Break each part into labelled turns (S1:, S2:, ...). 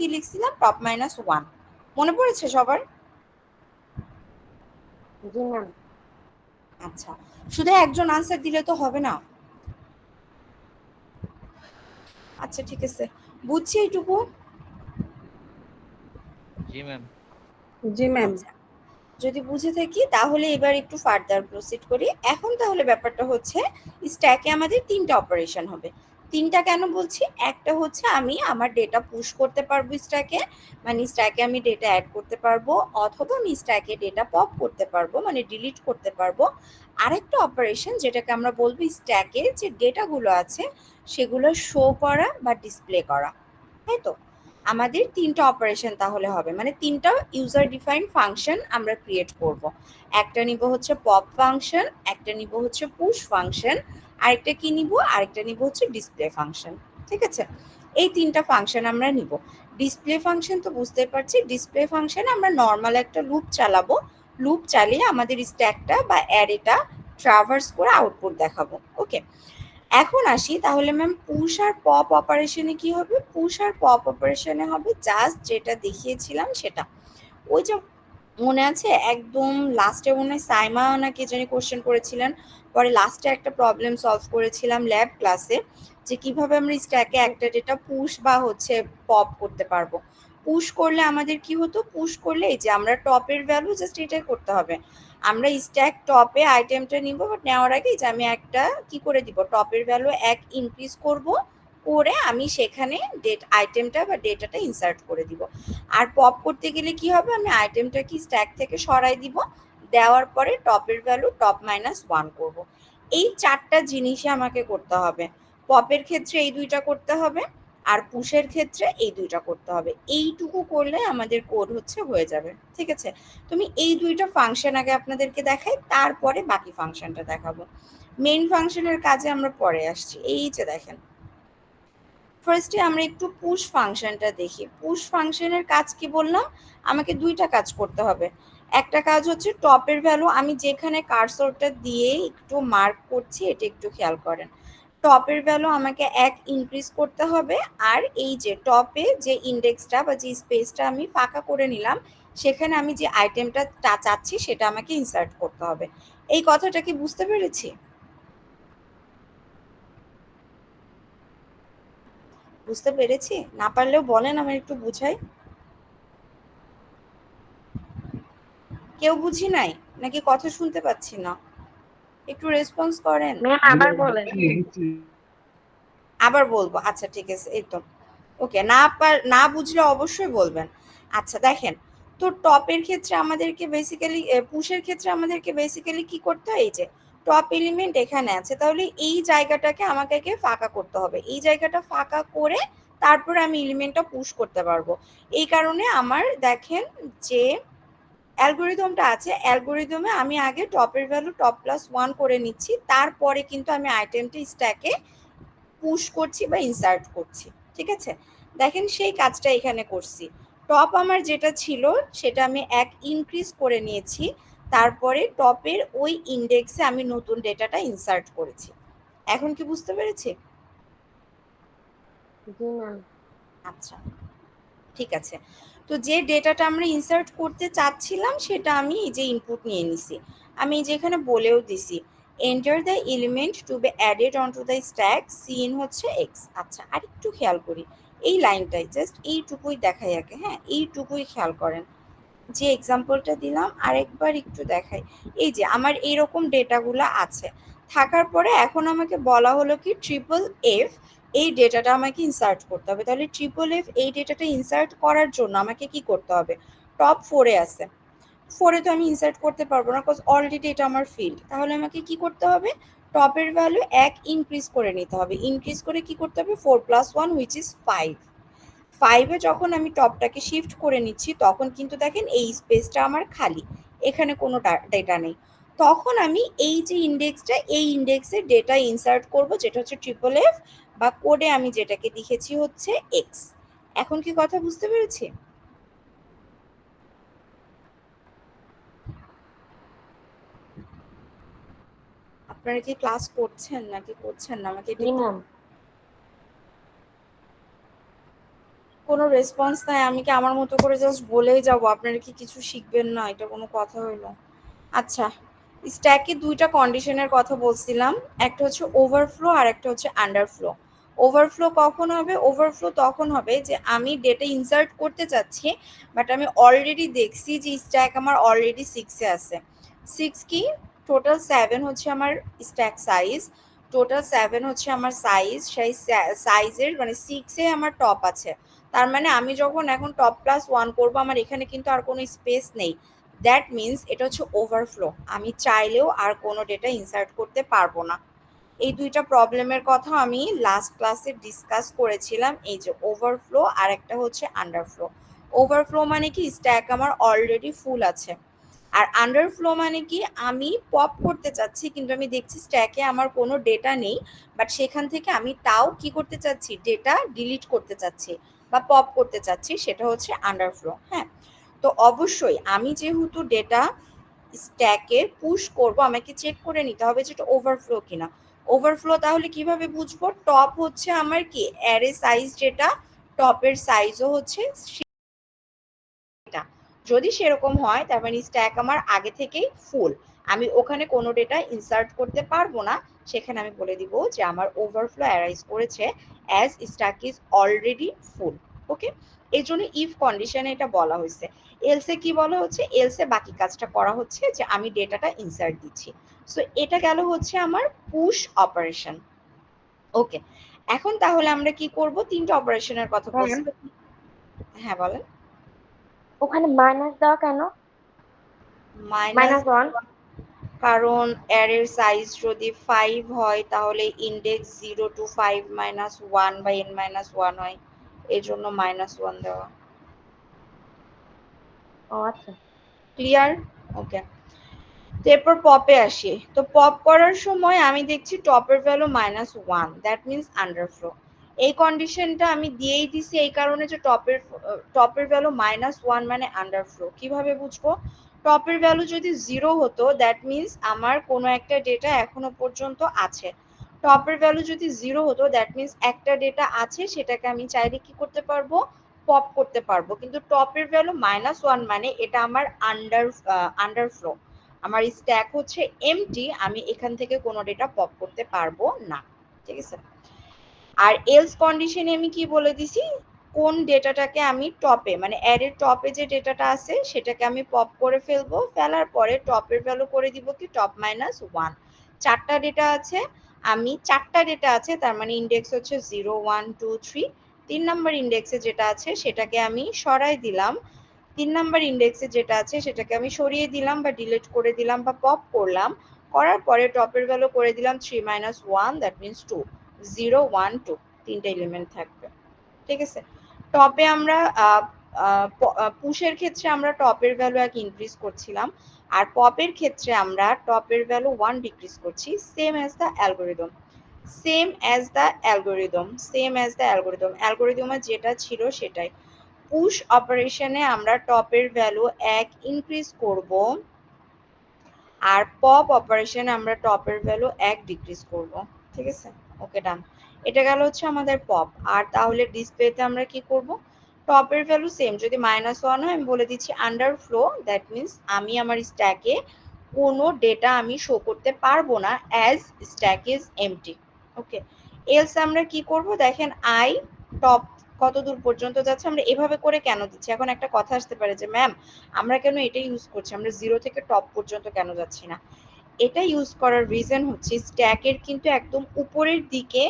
S1: কি লিখছিলাম, top minus 1। মনে পড়েছে সবার?
S2: জি ম্যাম।
S1: আচ্ছা, শুধু একজন আনসার দিলে তো হবে না। আচ্ছা ঠিক আছে, বুঝছি এইটুকু।
S3: জি ম্যাম।
S2: জি ম্যাম।
S1: আচ্ছা, যদি বুঝে থাকি তাহলে এবার একটু ফার্দার প্রসিড করি। এখন তাহলে ব্যাপারটা হচ্ছে, স্ট্যাকে আমাদের 3টা অপারেশন হবে। 3টা কেন বলছি, একটা হচ্ছে আমি আমার ডেটা পুশ করতে পারবো স্ট্যাকে, মানে স্ট্যাকে আমি ডেটা অ্যাড করতে পারবো, অথবা আমি স্ট্যাকে ডেটা পপ করতে পারবো, মানে ডিলিট করতে পারবো। আরেকটা অপারেশন যেটাকে আমরা বলবো স্ট্যাকে যে ডেটাগুলো আছে সেগুলো শো করা বা ডিসপ্লে করা, তাই তো? আমাদের 3টা অপারেশন তাহলে হবে, মানে 3টা ইউজার ডিফাইন্ড ফাংশন আমরা ক্রিয়েট করব। একটা নিব হচ্ছে পপ ফাংশন, একটা নিব হচ্ছে পুশ ফাংশন, আরেকটা কি নিব, আরেকটা নিব হচ্ছে ডিসপ্লে ফাংশন। ঠিক আছে, এই 3টা ফাংশন আমরা নিব। ডিসপ্লে ফাংশন তো বুঝতে পারছি, ডিসপ্লে ফাংশন আমরা নর্মাল একটা লুপ চালাবো, লুপ চালিয়ে আমাদের স্ট্যাকটা বা অ্যারেটা ট্রাভার্স করে আউটপুট দেখাবো। ওকে, এখন আসি তাহলে ম্যাম, পুশ আর পপ অপারেশনে কি হবে? পুশ আর পপ অপারেশনে হবে জাস্ট যেটা দেখিয়েছিলাম সেটা। ওই যে মনে আছে একদম লাস্টে মনে হয় সাইমা না কে জানি কোশ্চেন করেছিলেন, পরে লাস্টে একটা প্রবলেম সলভ করেছিলাম ল্যাব ক্লাসে, যে কিভাবে আমরা স্ট্যাকে একটা ডেটা পুশ বা হচ্ছে পপ করতে পারবো। পুশ করলে আমাদের কি হতো, পুশ করলে এই যে আমরা টপের ভ্যালু জাস্ট এটাই করতে হবে, আমরা স্ট্যাক টপে আইটেমটা নিব, বাট নেওয়ার আগে যে আমি একটা কি করে দিব, টপের ভ্যালু 1 ইনক্রিজ করব, করে আমি সেখানে আইটেমটা বা ডেটাটা ইনসার্ট করে দিব। আর পপ করতে গেলে কি হবে, আমি আইটেমটা কি স্ট্যাক থেকে সরাই দিব, দেওয়ার পরে টপের ভ্যালু টপ মাইনাস 1 করব। এই 4টা জিনিসই আমাকে করতে হবে। পপের ক্ষেত্রে এই 2টা করতে হবে, আর পুশের ক্ষেত্রে এই 2টা করতে হবে। এইটুকু করলে আমাদের কোড হচ্ছে হয়ে যাবে। ঠিক আছে, তুমি এই 2টা ফাংশন আগে আপনাদেরকে দেখাই, তারপরে বাকি ফাংশনটা দেখাবো। মেইন ফাংশনের কাজে আমরা পরে আসছি। এই যে দেখেন, ফার্স্টে আমরা একটু পুশ ফাংশনটা দেখি। পুশ ফাংশনের কাজ কি বললাম, আমাকে 2টা কাজ করতে হবে। একটা কাজ হচ্ছে টপের ভ্যালু, আমি যেখানে কার্সরটা দিয়ে একটু মার্ক করছি এটা একটু খেয়াল করেন, টপের ভ্যালু আমাকে 1 ইনক্রিজ করতে হবে, আর এই যে টপে যে ইন্ডেক্সটা বা যে স্পেসটা আমি ফাঁকা করে নিলাম সেখানে আমি যে আইটেমটা চাচ্ছি সেটা আমাকে ইনসার্ট করতে হবে। এই কথাটা কি বুঝতে পেরেছি? বুঝতে পেরেছি? না পারলেও বলেন, আমি একটু বুঝাই। কেউ বুঝি নাই নাকি কথা শুনতে পাচ্ছি না? একটু রেসপন্স করেন।
S2: ম্যাম আবার বলেন।
S1: আবার বলবো, আচ্ছা ঠিক আছে, এই তো ওকে। না বুঝলে অবশ্যই বলবেন। আচ্ছা দেখেন, তো টপের ক্ষেত্রে আমাদেরকে বেসিক্যালি, পুশের ক্ষেত্রে আমাদেরকে বেসিক্যালি কি করতে হয়, এই যে টপ এলিমেন্ট এখানে আছে, তাহলে এই জায়গাটাকে আমাকে ফাঁকা করতে হবে, এই জায়গাটা ফাঁকা করে তারপরে আমি এলিমেন্টটা পুশ করতে পারবো। এই কারণে আমার দেখেন যে অ্যালগোরিদমটা আছে, অ্যালগোরিদমে আমি আগে টপের ভ্যালু টপ প্লাস 1 করে নিচ্ছি, তারপরে কিন্তু আমি আইটেমটি স্ট্যাকে পুশ করছি বা ইনসার্ট করছি। ঠিক আছে, দেখেন সেই কাজটা এখানে করছি। টপ আমার যেটা ছিল সেটা আমি 1 ইনক্রিজ করে নিয়েছি, তারপরে টপের ওই ইন্ডেক্সে আমি নতুন ডেটাটা ইনসার্ট করেছি। এখন কি বুঝতে পেরেছি?
S2: জি ম্যাম।
S1: আচ্ছা ঠিক আছে, তো যে ডেটাটা আমরা ইনসার্ট করতে চাচ্ছিলাম সেটা আমি এই যে ইনপুট নিয়ে নিছি, আমি যেখানে বলেও দিছি enter the element to be added onto the stack, সিন হচ্ছে এক্স। আচ্ছা আরেকটু খেয়াল করি, এই লাইনটাই জাস্ট এইটুকুই দেখাই আগে, হ্যাঁ এইটুকুই খেয়াল করেন। যে এক্সাম্পলটা দিলাম আরেকবার একটু দেখাই, এই যে আমার এইরকম ডেটাগুলো আছে, থাকার পরে এখন আমাকে বলা হলো কি ট্রিপল এফ এই ডেটাটা আমাকে ইনসার্ট করতে হবে। তাহলে ট্রিপল এফ এই ডেটাটা ইনসার্ট করার জন্য আমাকে কি করতে হবে, টপ 4-এ আছে, 4-এ তো আমি ইনসার্ট করতে পারবো না কজ অলরেডি এটা আমার ফিল্ড, তাহলে আমাকে কি করতে হবে, টপের ভ্যালু 1 ইনক্রিজ করে নিতে হবে, ইনক্রিজ করে কি করতে হবে 4 + 1 হুইচ ইজ 5। 5-এ যখন আমি টপটাকে শিফট করে নিচ্ছি তখন কিন্তু দেখেন এই স্পেসটা আমার খালি, এখানে কোনো ডেটা নেই। তখন আমি এই যে ইন্ডেক্সটা, এই ইন্ডেক্সে ডেটা ইনসার্ট করব যেটা হচ্ছে ট্রিপল এফ, বা কোডে আমি যেটাকে লিখেছি হচ্ছে এক্স। এখন কি কথা বুঝতে পেরেছি? আপনারা কি ক্লাস করছেন নাকি করছেন না, আমাকে এটা
S2: জি
S1: একটু
S2: ম্যাম।
S1: কোনো রেসপন্স নাই, আমি কি আমার মতো করে জাস্ট বলেই যাব? আপনারা কি কিছু শিখবেন না? এটা কোনো কথা হইলো? আচ্ছা, স্ট্যাকে দুইটা কন্ডিশনের কথা বলছিলাম, একটা হচ্ছে ওভারফ্লো আর একটা হচ্ছে আন্ডারফ্লো। ওভারফ্লো কখন হবে? ওভারফ্লো তখন হবে যে আমি ডেটা ইনসার্ট করতে চাচ্ছি, বাট আমি অলরেডি দেখছি যে স্ট্যাক আমার অলরেডি 6-এ আছে। 6 কি? টোটাল 7 হচ্ছে আমার স্ট্যাক সাইজ, টোটাল 7 হচ্ছে আমার সাইজ, সেই সাইজের মানে 6-এ আমার টপ আছে। তার মানে আমি যখন এখন টপ প্লাস 1 করবো, আমার এখানে কিন্তু আর কোনো স্পেস নেই। দ্যাট মিনস এটা হচ্ছে ওভারফ্লো, আমি চাইলেও আর কোনো ডেটা ইনসার্ট করতে পারবো না। এই দুইটা প্রবলেমের কথা আমি লাস্ট ক্লাসে ডিসকাস করেছিলাম, এই যে ওভারফ্লো আর একটা হচ্ছে আন্ডারফ্লো। ওভারফ্লো মানে কি স্ট্যাক আমার অলরেডি ফুল আছে, আর আন্ডারফ্লো মানে কি আমি পপ করতে চাচ্ছি কিন্তু আমি দেখছি স্ট্যাকে আমার কোনো ডেটা নেই, বাট সেখান থেকে আমি তাও কি করতে চাচ্ছি, ডেটা ডিলিট করতে চাচ্ছি বা পপ করতে চাচ্ছি, সেটা হচ্ছে আন্ডারফ্লো। হ্যাঁ, তো অবশ্যই আমি যেহেতু ডেটা স্ট্যাকে পুশ করব, আমাকে চেক করে নিতে হবে যেটা ওভারফ্লো কিনা। ওভারফ্লো তাহলে কিভাবে বুঝবো? টপ হচ্ছে আমার কি অ্যারে সাইজ, যেটা টপের সাইজও হচ্ছে সেটা। যদি সেরকম হয় তার মানে স্ট্যাক আমার আগে থেকেই ফুল, আমি ওখানে কোনো ডেটা ইনসার্ট করতে পারবো না, সেখানে আমি বলে দিব যে আমার ওভারফ্লো অ্যারাইজ করেছে অ্যাজ স্ট্যাক ইজ অলরেডি ফুল। ওকে, এই জন্য ইফ কন্ডিশনে এটা বলা হয়েছে। এলসে কি বলা হচ্ছে? এলসে বাকি কাজটা করা হচ্ছে যে আমি ডেটাটা ইনসার্ট দিচ্ছি। সো এটা গেল হচ্ছে আমার পুশ অপারেশন। ওকে, এখন তাহলে আমরা কি করব? তিনটা অপারেশনের কথা বলছি।
S2: ম্যাম,
S1: হ্যাঁ বলেন।
S2: ওখানে মাইনাস দেওয়া কেন?
S1: মাইনাস,
S2: -1।
S1: কারণ অ্যারের সাইজ যদি 5 হয় তাহলে ইন্ডেক্স 0 to 5 -1 বা n-1 হয়, এই জন্য -1 দেওয়া।
S2: ও আচ্ছা।
S1: ক্লিয়ার? ওকে, এরপর পপে আসি। তো পপ করার সময় আমি দেখছি টপের ভ্যালু -1, দ্যাট মিনস আন্ডারফ্লো। এই কন্ডিশনটা আমি দিয়েই দিছি এই কারণে যে টপের ভ্যালু -1 মানে আন্ডারফ্লো। কিভাবে বুঝবো? টপের ভ্যালু যদি 0 হতো দ্যাট মিনস আমার কোনো একটা ডেটা এখনো পর্যন্ত আছে। টপের ভ্যালু যদি 0 হতো দ্যাট মিনস একটা ডেটা আছে, সেটাকে আমি চাইলে কি করতে পারবো? পপ করতে পারবো। কিন্তু টপের ভ্যালু -1 মানে এটা আমার আন্ডারফ্লো, আমার স্ট্যাক হচ্ছে এমটি, আমি এখান থেকে কোনো ডেটা পপ করতে পারবো না। ঠিক আছে, আর এলস কন্ডিশনে আমি কি বলে দিছি? কোন ডেটাটাকে আমি টপে মানে অ্যারের টপে যে ডেটাটা আছে সেটাকে আমি পপ করে ফেলবো, ফেলার পরে টপের ভ্যালু করে দিব কি টপ -1। চারটা ডেটা আছে, আমি চারটা ডেটা আছে তার মানে ইন্ডেক্স হচ্ছে 0 1 2 3। 3 নাম্বার ইন্ডেক্সে যেটা আছে সেটাকে আমি সরাই দিলাম, 3 নাম্বার ইন্ডেক্সে যেটা আছে সেটাকে আমি সরিয়ে দিলাম বা ডিলিট করে দিলাম বা পপ করলাম, করার পরে টপের ভ্যালু করে দিলাম 3 - 1, দ্যাট মিনস 2, 0 1 2, তিনটা এলিমেন্ট থাকবে। ঠিক আছে, টপে আমরা পুশের ক্ষেত্রে আমরা টপের ভ্যালু 1 ইনক্রিজ করছিলাম, আর পপের ক্ষেত্রে আমরা টপের ভ্যালু 1 ডিক্রিজ করছি, same as the algorithm. Same as the algorithm, same as the algorithm, অ্যালগোরিদমে যেটা ছিল সেটাই। পুশ অপারেশনে আমরা টপের ভ্যালু 1 ইনক্রিজ করব, আর পপ অপারেশনে আমরা টপের ভ্যালু 1 ডিক্রিজ করব। ঠিক আছে, ওকে ডান। এটা গেল হচ্ছে আমাদের পপ। আর তাহলে ডিসপ্লেতে আমরা কি করব? টপের ভ্যালু সেম, যদি -1 হয় আমি বলে দিচ্ছি আন্ডারফ্লো, দ্যাট মিনস আমি আমার স্ট্যাকে কোনো ডেটা আমি শো করতে পারবো না as stack is empty. Okay, else আমরা কি করব? দেখেন আই টপ কত দূর পর্যন্ত যাচ্ছে, আমরা এভাবে করে কেন দিচ্ছি? এখন একটা কথা আসতে পারে যে ম্যাম আমরা কেন এটা ইউজ করছি, আমরা 0 থেকে টপ পর্যন্ত কেন যাচ্ছি না? এটা ইউজ করার রিজন হচ্ছে স্ট্যাকের কিন্তু একদম উপরের দিকে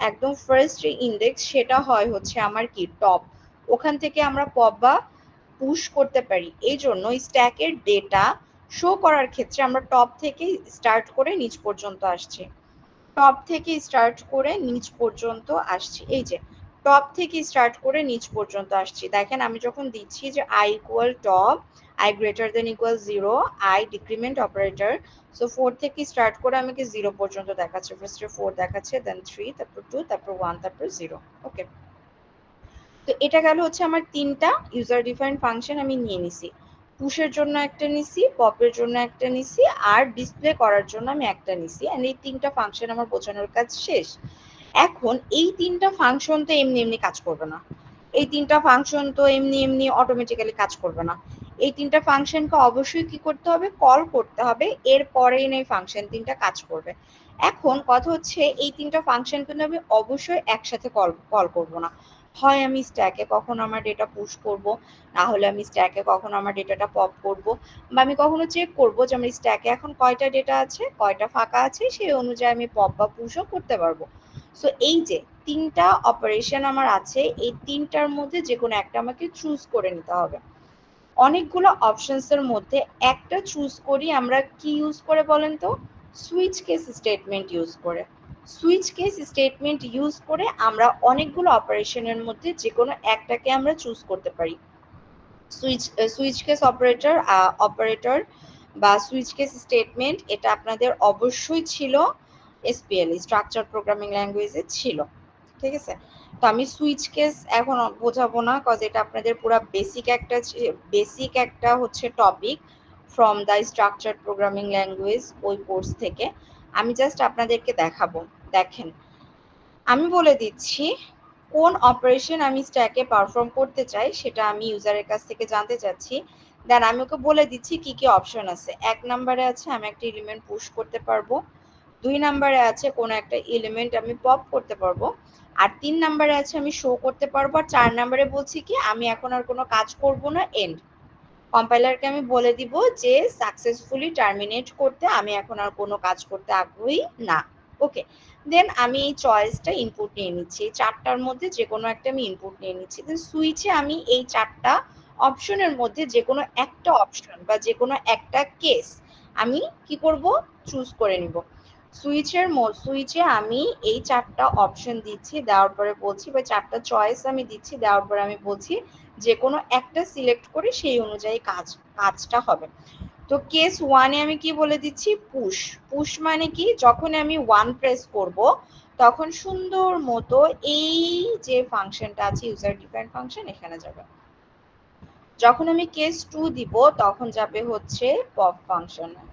S1: একদম ফার্স্ট যে ইন্ডেক্স সেটা হয় হচ্ছে আমার কি টপ, ওখান থেকে আমরা পপ বা পুশ করতে পারি। এই জন্য স্ট্যাকের ডেটা শো করার ক্ষেত্রে আমরা টপ থেকে স্টার্ট করে নিচ পর্যন্ত আসছি, টপ থেকে স্টার্ট করে নিচ পর্যন্ত আসছি। এই যে টপ থেকে স্টার্ট করে নিচ পর্যন্ত আসছি, দেখেন আমি যখন দিচ্ছি যে I equal top, I greater than equal 0, I decrement operator, so 4 থেকে স্টার্ট করে আমাকে 0 পর্যন্ত দেখাচ্ছে, ফার্স্টে 4 দেখাচ্ছে, দেন 3, তারপর 2, তারপর 1, তারপর 0। ওকে, তো এটা গেল হচ্ছে আমার তিনটা ইউজার ডিফাইন্ড ফাংশন আমি নিয়ে নিছি। পুশের জন্য একটা নিছি, পপের জন্য একটা নিছি, আর ডিসপ্লে করার জন্য আমি একটা নিছি, এন্ড এই তিনটা ফাংশন আমার বোঝানোর কাজ শেষ। এখন এই তিনটা ফাংশন তো এমনি এমনি কাজ করবে না, এই তিনটা ফাংশন তো এমনি এমনি অটোমেটিক্যালি কাজ করবে না। এই তিনটা ফাংশনকে অবশ্যই কি করতে হবে, কল করতে হবে, এরপরেই এই ফাংশন তিনটা কাজ করবে। এখন কথা হচ্ছে এই তিনটা ফাংশন কিন্তু আমি অবশ্যই একসাথে কল করব না। হয় আমি স্ট্যাকে কখনো আমার ডেটা পুশ করব, না হলে আমি স্ট্যাকে কখনো আমার ডেটাটা পপ করব, বা আমি কখনো চেক করব যে আমার স্ট্যাকে এখন কয়টা ডেটা আছে, কয়টা ফাঁকা আছে, সেই অনুযায়ী আমি পপ বা পুশও করতে পারবো। সো এই যে তিনটা অপারেশন আমার আছে, এই তিনটার মধ্যে যে কোনো একটা আমাকে চুজ করে নিতে হবে। অনেকগুলো অপশনস এর মধ্যে একটা চুজ করি আমরা কি ইউজ করে বলেন তো, সুইচ কেস স্টেটমেন্ট ইউজ করে। সুইচ কেস স্টেটমেন্ট ইউজ করে আমরা অনেকগুলো অপারেশনের মধ্যে যে কোনো একটাকে আমরা চুজ করতে পারি। সুইচ কেস অপারেটর বা সুইচ কেস স্টেটমেন্ট, এটা আপনাদের অবশ্যই ছিল এসপিএল স্ট্রাকচার প্রোগ্রামিং ল্যাঙ্গুয়েজে ছিল, ঠিক আছে। তো আমি সুইচ কেস এখন বোঝাবো না, কজ এটা আপনাদের পুরো বেসিক একটা হচ্ছে topic from the structure programming language ওই কোর্স থেকে। আমি জাস্ট আপনাদেরকে দেখাবো। দেখেন, আমি বলে দিচ্ছি কোন অপারেশন আমি স্ট্যাকে পারফর্ম করতে চাই, সেটা আমি ইউজারের কাছ থেকে জানতে চাচ্ছি। দেন আমি ওকে বলে দিচ্ছি কি কি অপশন আছে। 1 নম্বরে আছে আমি একটা এলিমেন্ট পুশ করতে পারবো, 2 নম্বরে আছে কোনো একটা এলিমেন্ট আমি পপ করতে পারবো, আর 3 নম্বরে আছে আমি শো করতে পারবো, আর 4 নম্বরে বলছি কি আমি এখন আর কোনো কাজ করব না, এন্ড। কম্পাইলারকে আমি বলে দিব যে সাকসেসফুলি টার্মিনেট করতে, আমি এখন আর কোনো কাজ করতে আগ্রহী না। ওকে, দেন আমি এই চয়েসটা ইনপুট নিয়ে নিচ্ছি, এই চারটার মধ্যে যে কোনো একটা আমি ইনপুট নিয়ে নিচ্ছি। দেন সুইচে আমি এই চারটা অপশনের মধ্যে যে কোনো একটা অপশন বা যে কোনো একটা কেস আমি কি করব, চুজ করে নিব। সুইচে আমি এই চারটা অপশন দিচ্ছি, দেওয়ার পরে বলছি, বা চারটা চয়েস আমি দিচ্ছি, দেওয়ার পরে আমি বলছি যে কোনো একটা সিলেক্ট করে সেই অনুযায়ী কাজটা হবে। তো কেস ওয়ানে আমি কি বলে দিচ্ছি, পুশ। পুশ মানে কি, যখন আমি 1 প্রেস করব তখন সুন্দর মতো এই যে ফাংশনটা আছে ইউজার ডিফাইন্ড ফাংশন এখানে যাবে। যখন আমি কেস 2 দিব তখন যাবে হচ্ছে পপ ফাংশনে।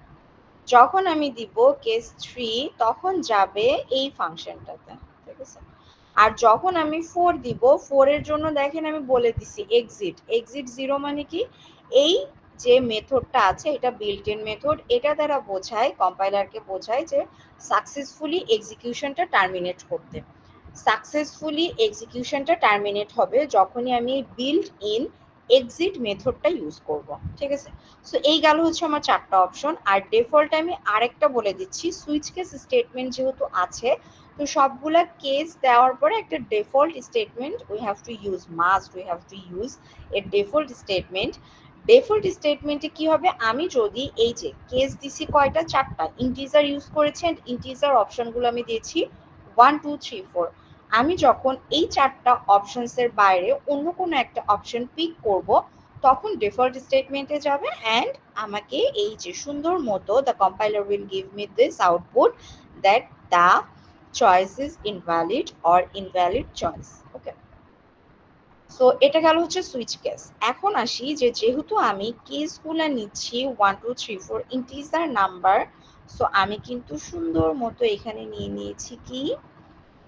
S1: যখন আমি দিব কেস 3 তখন যাবে এই ফাংশনটাতে, ঠিক আছে। আর যখন আমি 4 দিব, 4 এর জন্য দেখেন আমি বলে দিছি এক্সিট 0 মানে কি, এই যে মেথডটা আছে এটা বিল্ট ইন মেথড, এটা দ্বারা বোঝায়, কম্পাইলারকে বোঝায় যে সাকসেসফুলি এক্সিকিউশনটা টার্মিনেট করতে। সাকসেসফুলি এক্সিকিউশনটা টার্মিনেট হবে যখনই আমি বিল্ট ইন এক্সিট মেথডটা ইউজ করব, ঠিক আছে। সো এই গেল হচ্ছে আমার চারটা অপশন। আর ডিফল্ট আমি আরেকটা বলে দিচ্ছি, সুইচ কেস স্টেটমেন্ট যেহেতু আছে, তো সবগুলা কেস দেওয়ার পরে একটা default statement we have to use, we have to use a default statement. Default স্টেটমেন্টে কি হবে, আমি যদি এই যে কেস দিছি কয়টা, চারটা, ইন্টিজার ইউজ করেছি, ইন্টিজার অপশনগুলো আমি দিয়েছি 1 2 3 4। আমি যখন এই চারটা অপশনস এর বাইরে অন্য কোনো একটা অপশন পিক করব তখন ডিফল্ট স্টেটমেন্টে যাবে, অ্যান্ড আমাকে এই যে সুন্দর মতো the compiler will give me this output that the choice is invalid or invalid choice. Okay, so এটা গেল হচ্ছে সুইচ কেস। এখন আসি যে যেহেতু আমি কেসগুলো নিচ্ছি 1 2 3 4 ইন্টিজার নাম্বার, সো আমি কিন্তু সুন্দর মতো এখানে নিয়ে নিয়েছি কি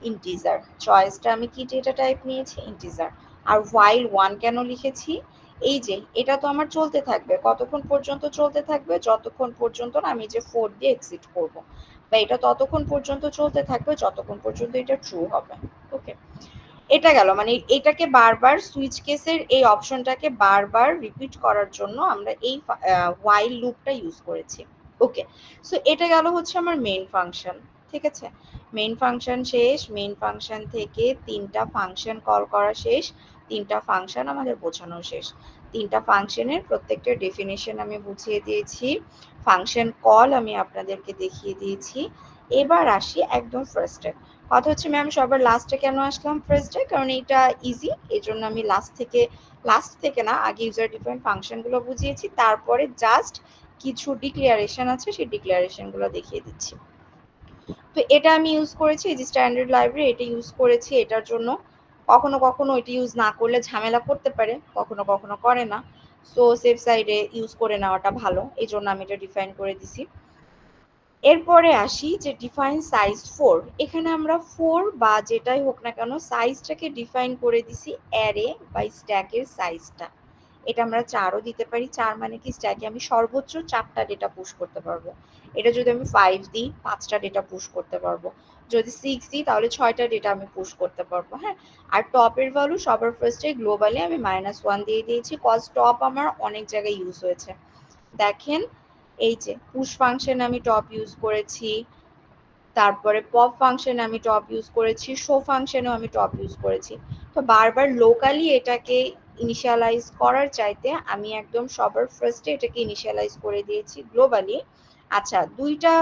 S1: ইন্টিজার। চয়েসটা আমি কি ডেটা টাইপ নিয়েছি, ইন্টিজার। আর while 1 কেন লিখেছি, এই যে এটা তো আমার চলতে থাকবে, কতক্ষণ পর্যন্ত চলতে থাকবে, যতক্ষণ পর্যন্ত না আমি যে 4 দিয়ে এক্সিট করব, বা এটা ততক্ষণ পর্যন্ত চলতে থাকবে যতক্ষণ পর্যন্ত এটা ট্রু হবে। ওকে, এটা গেল, মানে এটাকে বারবার সুইচ কেসের এই অপশনটাকে বারবার রিপিট করার জন্য আমরা এই while লুপটা ইউজ করেছি। ওকে, সো এটা গেল হচ্ছে আমার মেইন ফাংশন, ঠিক আছে। মেইন ফাংশন শেষ, মেইন ফাংশন থেকে তিনটা ফাংশন কল করা শেষ, তিনটা ফাংশন আমাদের বোঝানো শেষ। তিনটা ফাংশনের প্রত্যেকটা ডেফিনেশন আমি বুঝিয়ে দিয়েছি, ফাংশন কল আমি আপনাদেরকে দেখিয়ে দিয়েছি। এবার আসি একদম ফার্স্টে। কথা হচ্ছে ম্যাম সবার লাস্টে কেন আসলাম ফার্স্টে, কারণ এটা ইজি, এই জন্য আমি লাস্ট থেকে না, আগে ইউজার ডিফাইন্ড ফাংশনগুলো বুঝিয়েছি, তারপরে জাস্ট কিছু ডিক্লারেশন আছে সেই ডিক্লারেশনগুলো দেখিয়ে দিচ্ছি। তো এটা আমি ইউজ করেছি, এই যে স্ট্যান্ডার্ড লাইব্রেরি, এটা ইউজ করেছি এটার জন্য। কখনো কখনো এটা ইউজ না করলে ঝামেলা করতে পারে, কখনো কখনো করে না, সো সেফ সাইডে ইউজ করে নেওয়াটা ভালো, এই জন্য আমি এটা ডিফাইন করে দিছি। এরপরে আসি যে ডিফাইন সাইজ 4। এখানে আমরা 4 বা যেটাই হোক না কেন সাইজটাকে ডিফাইন করে দিছি অ্যারে বা স্ট্যাকের সাইজটা। এটা আমরা 4ও দিতে পারি। 4 মানে কি স্ট্যাকে আমি সর্বোচ্চ 4টা ডেটা পুশ করতে পারবো। এটা যদি আমি 5 দিই 5টা ডেটা পুশ করতে পারবো। যদি 6 দিই তাহলে 6টা ডেটা আমি পুশ করতে পারবো। হ্যাঁ, আর টপের ভ্যালু সবার ফার্স্টে গ্লোবালি আমি -1 দিয়ে দিয়েছি, কজ টপ আমার অনেক জায়গায় ইউজ হয়েছে। দেখেন এই যে পুশ ফাংশন আমি টপ ইউজ করেছি, তারপরে পপ ফাংশন আমি টপ ইউজ করেছি, শো ফাংশনেও আমি টপ ইউজ করেছি। তো বারবার লোকালি এটাকে ইনিশিয়ালাইজ করার চাইতে আমি একদম সবার ফার্স্টে এটাকে ইনিশিয়ালাইজ করে দিয়েছি গ্লোবালি। আচ্ছা, দুইটা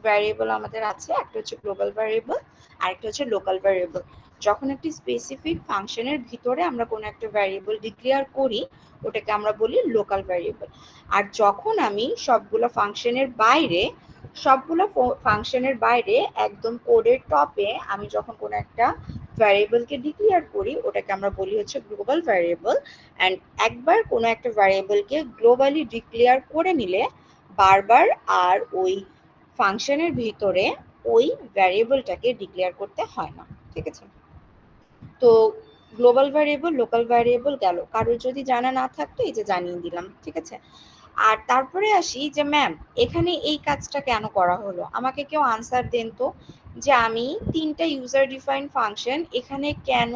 S1: ভ্যারিয়েবল আমাদের আছে, একটা হচ্ছে গ্লোবাল ভ্যারিয়েবল আর একটা হচ্ছে লোকাল ভ্যারিয়েবল। যখন একটি স্পেসিফিক ফাংশনের ভিতরে আমরা কোনো একটা ভ্যারিয়েবল ডিক্লেয়ার করি ওটাকে আমরা বলি লোকাল ভ্যারিয়েবল। আর যখন আমি সবগুলো ফাংশনের বাইরে একদম কোডের টপে আমি যখন কোনো একটা ভ্যারিয়েবলকে ডিক্লেয়ার করি ওটাকে আমরা বলি হচ্ছে গ্লোবাল ভ্যারিয়েবল। অ্যান্ড একবার কোনো একটা ভ্যারিয়েবলকে গ্লোবালি ডিক্লেয়ার করে নিলে বারবার আর ওই ফাংশনের ভিতরে ওই ভ্যারিয়েবলটাকে ডিক্লেয়ার করতে হয় না। ঠিক আছে, তো গ্লোবাল ভ্যারিয়েবল লোকাল ভ্যারিয়েবল গেল, কারোর যদি জানা না থাকতো এই যে জানিয়ে দিলাম। ঠিক আছে, আর তারপরে আসি যে ম্যাম এখানে এই কাজটা কেন করা হলো, আমাকে কেউ আনসার দেন তো, যে আমি 3টা ইউজার ডিফাইন্ড ফাংশন এখানে কেন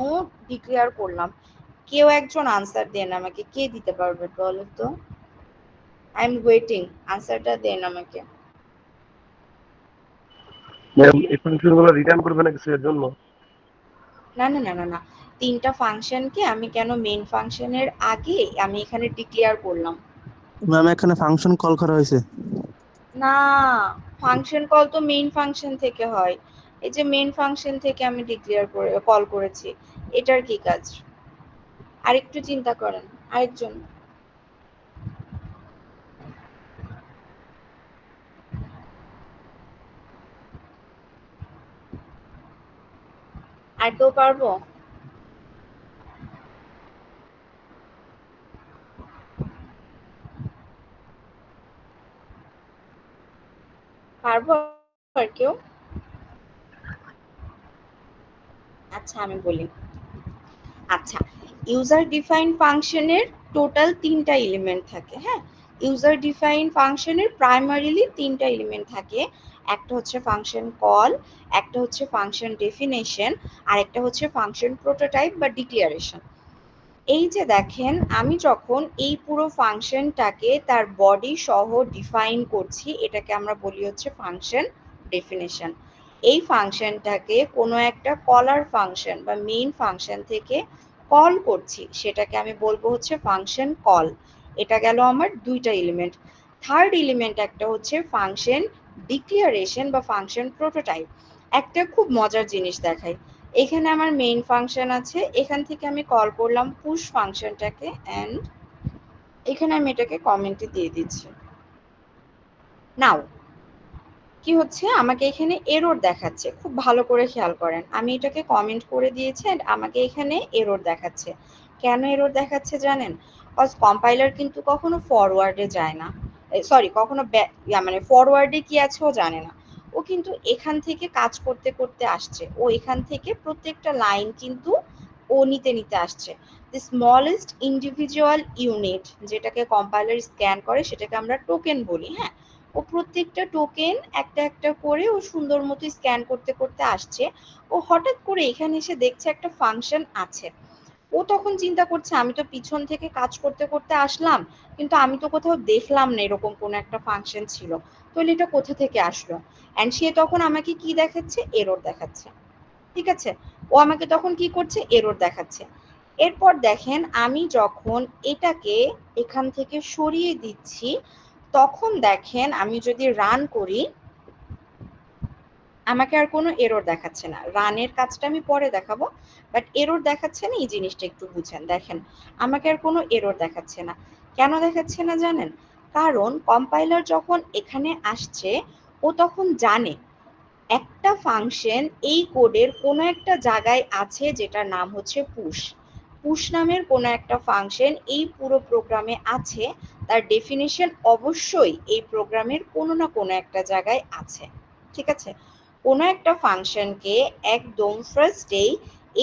S1: ডিক্লেয়ার করলাম। কেউ একজন আনসার দেন আমাকে, কে দিতে পারবে বলো তো? আই এম ওয়েটিং, আনসারটা দেন আমাকে।
S3: ম্যাম এই ফাংশনগুলো রিটার্ন করবে না কিছু এর জন্য?
S1: না না না না না, 3টা ফাংশনকে আমি কেন মেইন ফাংশনের আগে আমি এখানে ডিক্লেয়ার করলাম।
S4: ম্যাম এখানে ফাংশন কল করা হয়েছে।
S1: না, ফাংশন কল তো মেইন ফাংশন থেকে হয়। এই যে মেইন ফাংশন থেকে আমি ডিক্লেয়ার করে কল করেছি, এটার কি কাজ? আরেকটু চিন্তা করেন, আরেকজন। আর কেউ পারবো? পারবো আর কেউ? আচ্ছা আমি বলি। আচ্ছা, ইউজার ডিফাইন ফাংশনের টোটাল 3টা এলিমেন্ট থাকে। হ্যাঁ, ইউজার ডিফাইন ফাংশনের প্রাইমারিলি 3টা এলিমেন্ট থাকে। একটা হচ্ছে ফাংশন কল, একটা হচ্ছে ফাংশন ডেফিনেশন, আর একটা হচ্ছে ফাংশন প্রোটোটাইপ বা ডিক্লারেশন। এই যে দেখেন আমি যখন এই পুরো ফাংশনটাকে তার বডি সহ ডিফাইন করছি এটাকে আমরা বলি হচ্ছে ফাংশন ডেফিনেশন। এই ফাংশনটাকে কোনো একটা কলার ফাংশন বা মেইন ফাংশন থেকে কল করছি সেটাকে আমি বলবো হচ্ছে ফাংশন কল। এটা গেল আমার 2টা এলিমেন্ট। থার্ড এলিমেন্ট একটা হচ্ছে ফাংশন ডিক্লারেশন বা ফাংশন প্রোটোটাইপ। একটা খুব মজার জিনিস দেখাই, এখানে আমার মেইন ফাংশন আছে, এখান থেকে আমি কল করলাম পুশ ফাংশনটাকে, এন্ড এখানে আমি এটাকে কমেন্টে দিয়ে দিচ্ছি। নাও কি হচ্ছে, আমাকে এখানে এরর দেখাচ্ছে, খুব ভালো করে খেয়াল করেন, আমি এটাকে কমেন্ট করে দিয়েছি এন্ড আমাকে এখানে এরর দেখাচ্ছে। কেন এরর দেখাচ্ছে জানেন? কজ কম্পাইলার কিন্তু কখনো ফরওয়ার্ডে যায় না, সরি কখনো মানে ফরওয়ার্ডে কি আছে ও জানে না। ও কিন্তু এখান থেকে কাজ করতে করতে আসছে, ও এখান থেকে প্রত্যেকটা লাইন কিন্তু ও নিতে নিতে আসছে। দি স্মলেস্ট ইন্ডিভিজুয়াল ইউনিট যেটাকে কম্পাইলার স্ক্যান করে সেটাকে আমরা টোকেন বলি। হ্যাঁ, ও প্রত্যেকটা টোকেন একটা একটা করে ও সুন্দর মতো স্ক্যান করতে করতে আসছে। ও হঠাৎ করে এখানে এসে দেখছে একটা ফাংশন আছে। ও তখন চিন্তা করছে আমি তো পিছন থেকে কাজ করতে করতে আসলাম, কিন্তু আমি তো কোথাও দেখলাম না এরকম কোনো একটা ফাংশন ছিল, তাহলে এটা কোথা থেকে আসলো। অ্যান্ড সে তখন আমাকে কি দেখাচ্ছে, এরর দেখাচ্ছে। ঠিক আছে, ও আমাকে তখন কি করছে, এরর দেখাচ্ছে। এরপর দেখেন আমি যখন এটাকে এখান থেকে সরিয়ে দিচ্ছি তখন দেখেন আমি যদি রান করি আমাকে আর কোনো এরর দেখাচ্ছে না। রানের কাজটা আমি পরে দেখাবো, বাট এরর দেখাচ্ছে না এই জিনিসটা একটু বুঝেন। দেখেন আমাকে আর কোনো এরর দেখাচ্ছে না। কেন দেখাচ্ছে না জানেন? কারণ কম্পাইলার যখন এখানে আসছে ও তখন জানে একটা ফাংশন এই কোডের কোনো একটা জায়গায় আছে যেটার নাম হচ্ছে পুশ। পুশ নামের কোনো একটা ফাংশন এই পুরো প্রোগ্রামে আছে তার ডেফিনিশন অবশ্যই এই প্রোগ্রামের কোনো না কোনো একটা জায়গায় আছে। ঠিক আছে, কোনো একটা ফাংশনকে একদম ফার্স্টেই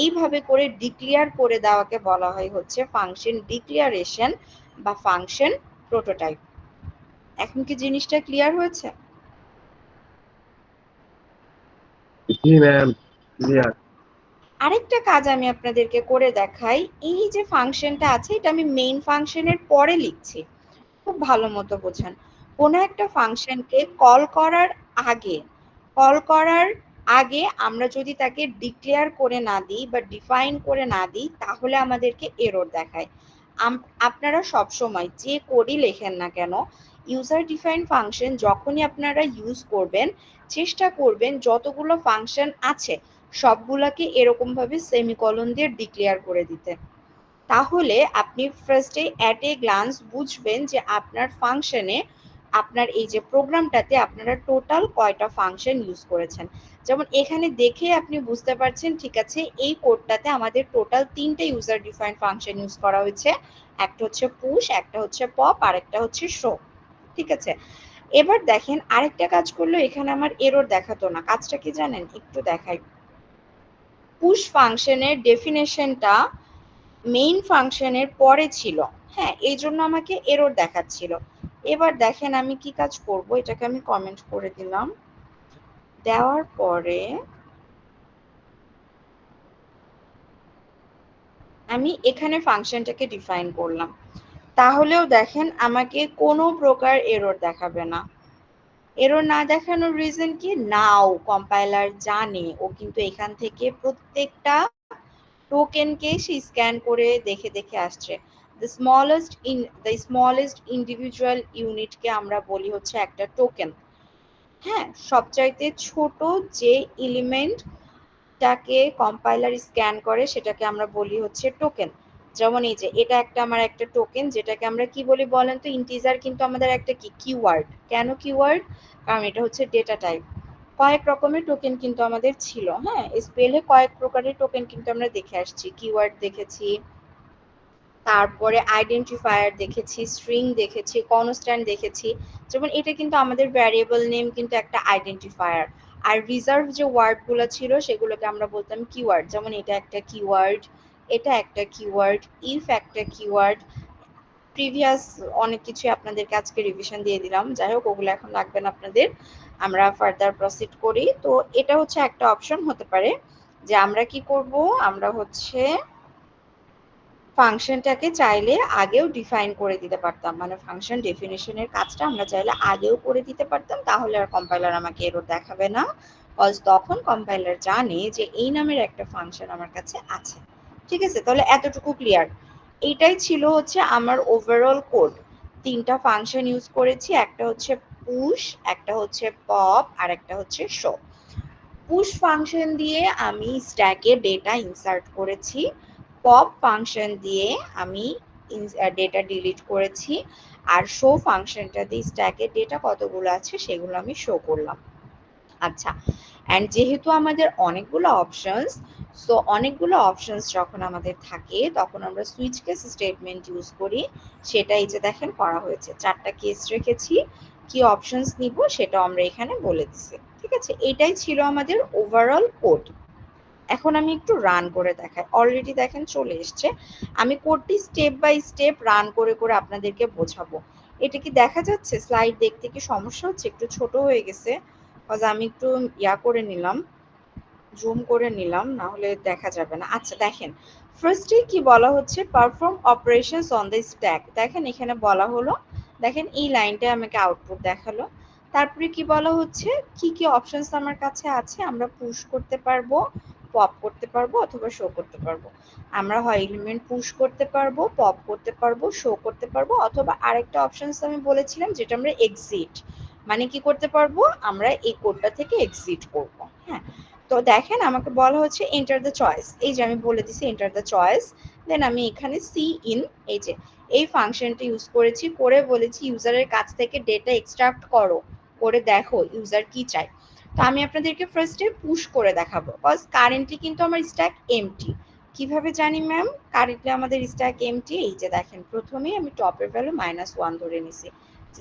S1: এইভাবে করে ডিক্লেয়ার করে দেওয়াকে বলা হয় হচ্ছে ফাংশন ডিক্লিয়ারেশন বা ফাংশন প্রোটোটাইপ। এখন কি জিনিসটা ক্লিয়ার হয়েছে?
S3: জি ম্যাম, ক্লিয়ার।
S1: আরেকটা কাজ আমি আপনাদেরকে করে দেখাই। এই যে ফাংশনটা আছে এটা আমি মেইন ফাংশনের পরে লিখছি, খুব ভালো মতো বোঝান। কোনো একটা ফাংশনকে কল করার আগে আমরা যদি তাকে ডিক্লেয়ার করে না দিই বা ডিফাইন করে না দিই তাহলে আমাদেরকে এরর দেখায়। আপনারা সবসময় যে কোডই লেখেন না কেন, ইউজার ডিফাইন ফাংশন যখনই আপনারা ইউজ করবেন চেষ্টা করবেন যতগুলো ফাংশন আছে সবগুলোকে এরকম ভাবে সেমিকলন দিয়ে ডিক্লেয়ার করে দিতে। তাহলে আপনি ফার্স্টে অ্যাট এ গ্লান্স বুঝবেন যে আপনার ফাংশনে, আপনার এই যে প্রোগ্রামটাতে আপনারা টোটাল কয়টা ফাংশন ইউজ করেছেন। যেমন এখানে দেখে আপনি বুঝতে পারছেন, ঠিক আছে এই কোডটাতে আমাদের টোটাল 3টে ইউজার ডিফাইন্ড ফাংশন ইউজ করা হয়েছে। একটা হচ্ছে পুশ, একটা হচ্ছে পপ, আর একটা হচ্ছে শো। ঠিক আছে, এবার দেখেন আরেকটা কাজ করলো, এখানে আমার এরর দেখাতো না। কাজটা কি জানেন, একটু দেখাই। পুশ ফাংশনের ডেফিনেশনটা মেইন ফাংশনের পরে ছিল, হ্যাঁ এই জন্য আমাকে এরর দেখাচ্ছিল। এবার দেখেন আমি কি কাজ করব, এটাকে আমি কমেন্ট করে দিলাম। দেওয়ার পরে আমি এখানে ফাংশনটাকে ডিফাইন করলাম, তাহলেও দেখেন আমাকে কোনো প্রকার এরর দেখাবে না। এরর না দেখানোর রিজন কি, নাও কম্পাইলার জানে ও কিন্তু এখান থেকে প্রত্যেকটা টোকেনকে সে স্ক্যান করে দেখে দেখে আসছে। দ্য স্মলেস্ট ইন্ডিভিজুয়াল ইউনিটকে আমরা বলি হচ্ছে একটা টোকেন। হ্যাঁ, সবচাইতে ছোট যে এলিমেন্টটাকে কম্পাইলার স্ক্যান করে সেটাকে আমরা বলি হচ্ছে টোকেন। যেমন এই যে এটা আমার একটা টোকেন, যেটাকে আমরা কি বলি বলেন তো, ইন্টিজার কিন্তু আমাদের একটা কি কিওয়ার্ড। কেন কিওয়ার্ড? কারণ এটা হচ্ছে ডেটা টাইপ। কয়েক রকমের টোকেন কিন্তু আমাদের ছিল, হ্যাঁ স্পেলে কয়েক প্রকারের টোকেন কিন্তু আমরা দেখে আসছি। কিওয়ার্ড দেখেছি, তারপরে আইডেন্টিফায়ার দেখেছি, স্ট্রিং দেখেছি, কনস্ট্যান্ট দেখেছি। যেমন এটা কিন্তু আমাদের ভ্যারিয়েবল নেম কিন্তু একটা আইডেন্টিফায়ার। আর রিজার্ভ যে ওয়ার্ডগুলো ছিল সেগুলোকে আমরা বলতাম কিওয়ার্ড। যেমন এটা একটা কিওয়ার্ড, এটা একটা কিওয়ার্ড, ইফ একটা কিওয়ার্ড। প্রিভিয়াস অনেক কিছু আপনাদেরকে আজকে রিভিশন দিয়ে দিলাম, যাই হোক ওগুলো এখন লাগবে না আপনাদের, আমরা ফার্দার প্রসিড করি। তো এটা হচ্ছে একটা অপশন হতে পারে যে আমরা কি করব, আমরা হচ্ছে ফাংশনটাকে চাইলে আগেও ডিফাইন করে দিতে পারতাম, মানে ফাংশন ডেফিনিশনের কাজটা আমরা চাইলে আগেও করে দিতে পারতাম, তাহলে আর কম্পাইলার আমাকে এরর দেখাবে না, কজ তখন কম্পাইলার জানে যে এই নামের একটা ফাংশন আমার কাছে আছে। ঠিক আছে, তাহলে এতটুকু ক্লিয়ার। এইটাই ছিল হচ্ছে আমার ওভারঅল কোড। 3টা ফাংশন ইউজ করেছি, একটা হচ্ছে পুশ, একটা হচ্ছে পপ, আর একটা হচ্ছে শো। পুশ ফাংশন দিয়ে আমি স্ট্যাকে ডেটা ইনসার্ট করেছি, পপ ফাংশন দিয়ে আমি ডেটা ডিলিট করেছি, আর শো ফাংশনটা দিয়ে স্ট্যাকে ডেটা কতগুলো আছে সেগুলো আমি শো করলাম। আচ্ছা, অ্যান্ড যেহেতু আমাদের অনেকগুলো অপশনস, সো অনেকগুলো অপশনস যখন আমাদের থাকে তখন আমরা সুইচ কেস স্টেটমেন্ট ইউজ করি। সেটা এই যে দেখেন করা হয়েছে, 4টা কেস রেখেছি, কি অপশনস নিব সেটাও আমরা এখানে বলে দিছি। ঠিক আছে, এটাই ছিল আমাদের ওভারঅল কোড। এখন আমি একটু রান করে দেখাই, অলরেডি দেখেন চলে এসছে। আমি কোডটি স্টেপ বাই স্টেপ রান করে করে আপনাদেরকে বোঝাবো। এটা কি দেখা যাচ্ছে? স্লাইড দেখতে কি সমস্যা হচ্ছে? একটু ছোট হয়ে গেছে, আমি একটু করে নিলাম, জুম করে নিলাম, না হলে দেখা যাবে না। আচ্ছা দেখেন, ফার্স্টে কি বলা হচ্ছে, perform operations on the stack. দেখেন এখানে বলা হলো, দেখেন এই লাইনটা আমাকে আউটপুট দেখালো। তারপরে কি বলা হচ্ছে, কি কি অপশনস আমার কাছে আছে, আমরা পুশ করতে পারবো, পপ করতে পারবো, অথবা শো করতে পারবো। আমরা হয় এলিমেন্ট পুশ করতে পারবো, পপ করতে পারবো, শো করতে পারবো, অথবা আরেকটা অপশনস আমি বলেছিলাম যেটা আমরা এক্সিট, মানে কি করতে পারবো, আমরা এই কোডটা থেকে এক্সিট করবো। হ্যাঁ, তো দেখেন আমাকে বলা হচ্ছে এন্টার দ্য চয়েস, এই যে আমি বলে দিছি এন্টার দ্য চয়েস। দেন আমি এখানে সি ইন, এই যে এই ফাংশনটা ইউজ করেছি, করে বলেছি ইউজারের কাছ থেকে ডেটা এক্সট্রাক্ট করো, করে দেখো ইউজার কি চায়। তো আমি আপনাদেরকে ফার্স্টে পুশ করে দেখাবো, বিকজ কারেন্টলি কিন্তু আমার স্ট্যাক এমটি। কিভাবে জানি ম্যাম? কারেক্টলি আমাদের স্ট্যাক এমটি, এই যে দেখেন প্রথমেই আমি টপের ভ্যালু -1 ধরে নিছি,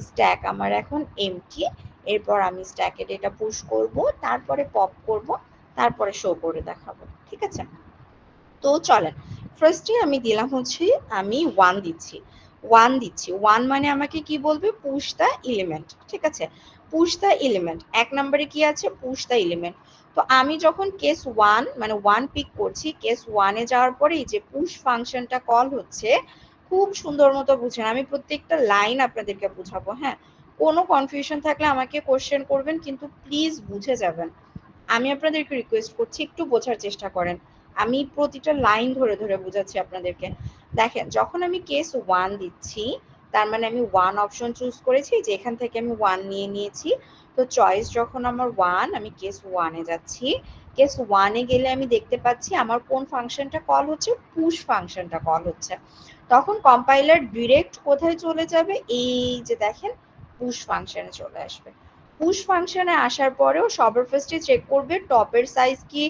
S1: স্ট্যাক আমার এখন এমটি। এরপর আমি স্ট্যাকে ডেটা পুশ করব, তারপরে পপ করব, তারপরে শো করে দেখাবো। ঠিক আছে, তো চলেন ফার্স্টে আমি দিলাম হচ্ছে আমি 1 দিচ্ছি। 1 মানে আমাকে কি বলবে? Push the element. ঠিক আছে, পুশ দ্য এলিমেন্ট। 1 নম্বরে কি আছে? Push the element. তো আমি যখন কেস 1 মানে 1 পিক করছি, কেস 1 এ যাওয়ার পরে এই যে পুশ ফাংশনটা কল হচ্ছে, খুব সুন্দর মতো বুঝেন, আমি প্রত্যেকটা লাইন আপনাদেরকে বুঝাবো। হ্যাঁ, কোনো কনফিউশন থাকলে আমাকে কোশ্চেন করবেন, কিন্তু প্লিজ বুঝে যাবেন। আমি আপনাদেরকে রিকোয়েস্ট করছি একটু বোঝার চেষ্টা করেন, আমি প্রতিটা লাইন ধরে ধরে বোঝাচ্ছি আপনাদেরকে। দেখেন, যখন আমি কেস 1 দিচ্ছি, তার মানে আমি 1 অপশন চুজ করেছি, যে এখান থেকে আমি 1 নিয়ে নিয়েছি। তো চয়েস যখন আমার 1, আমি কেস 1 এ যাচ্ছি। কেস 1 এ গেলে আমি দেখতে পাচ্ছি আমার কোন ফাংশনটা কল হচ্ছে? পুশ ফাংশনটা কল হচ্ছে। তখন কম্পাইলার ডিরেক্ট কোথায় চলে যাবে? এই যে দেখেন, পুশ ফাংশনে চলে আসবে। পুশ ফাংশনে আসার পরেও সবার ফার্স্টে চেক করবে টপের সাইজ কি,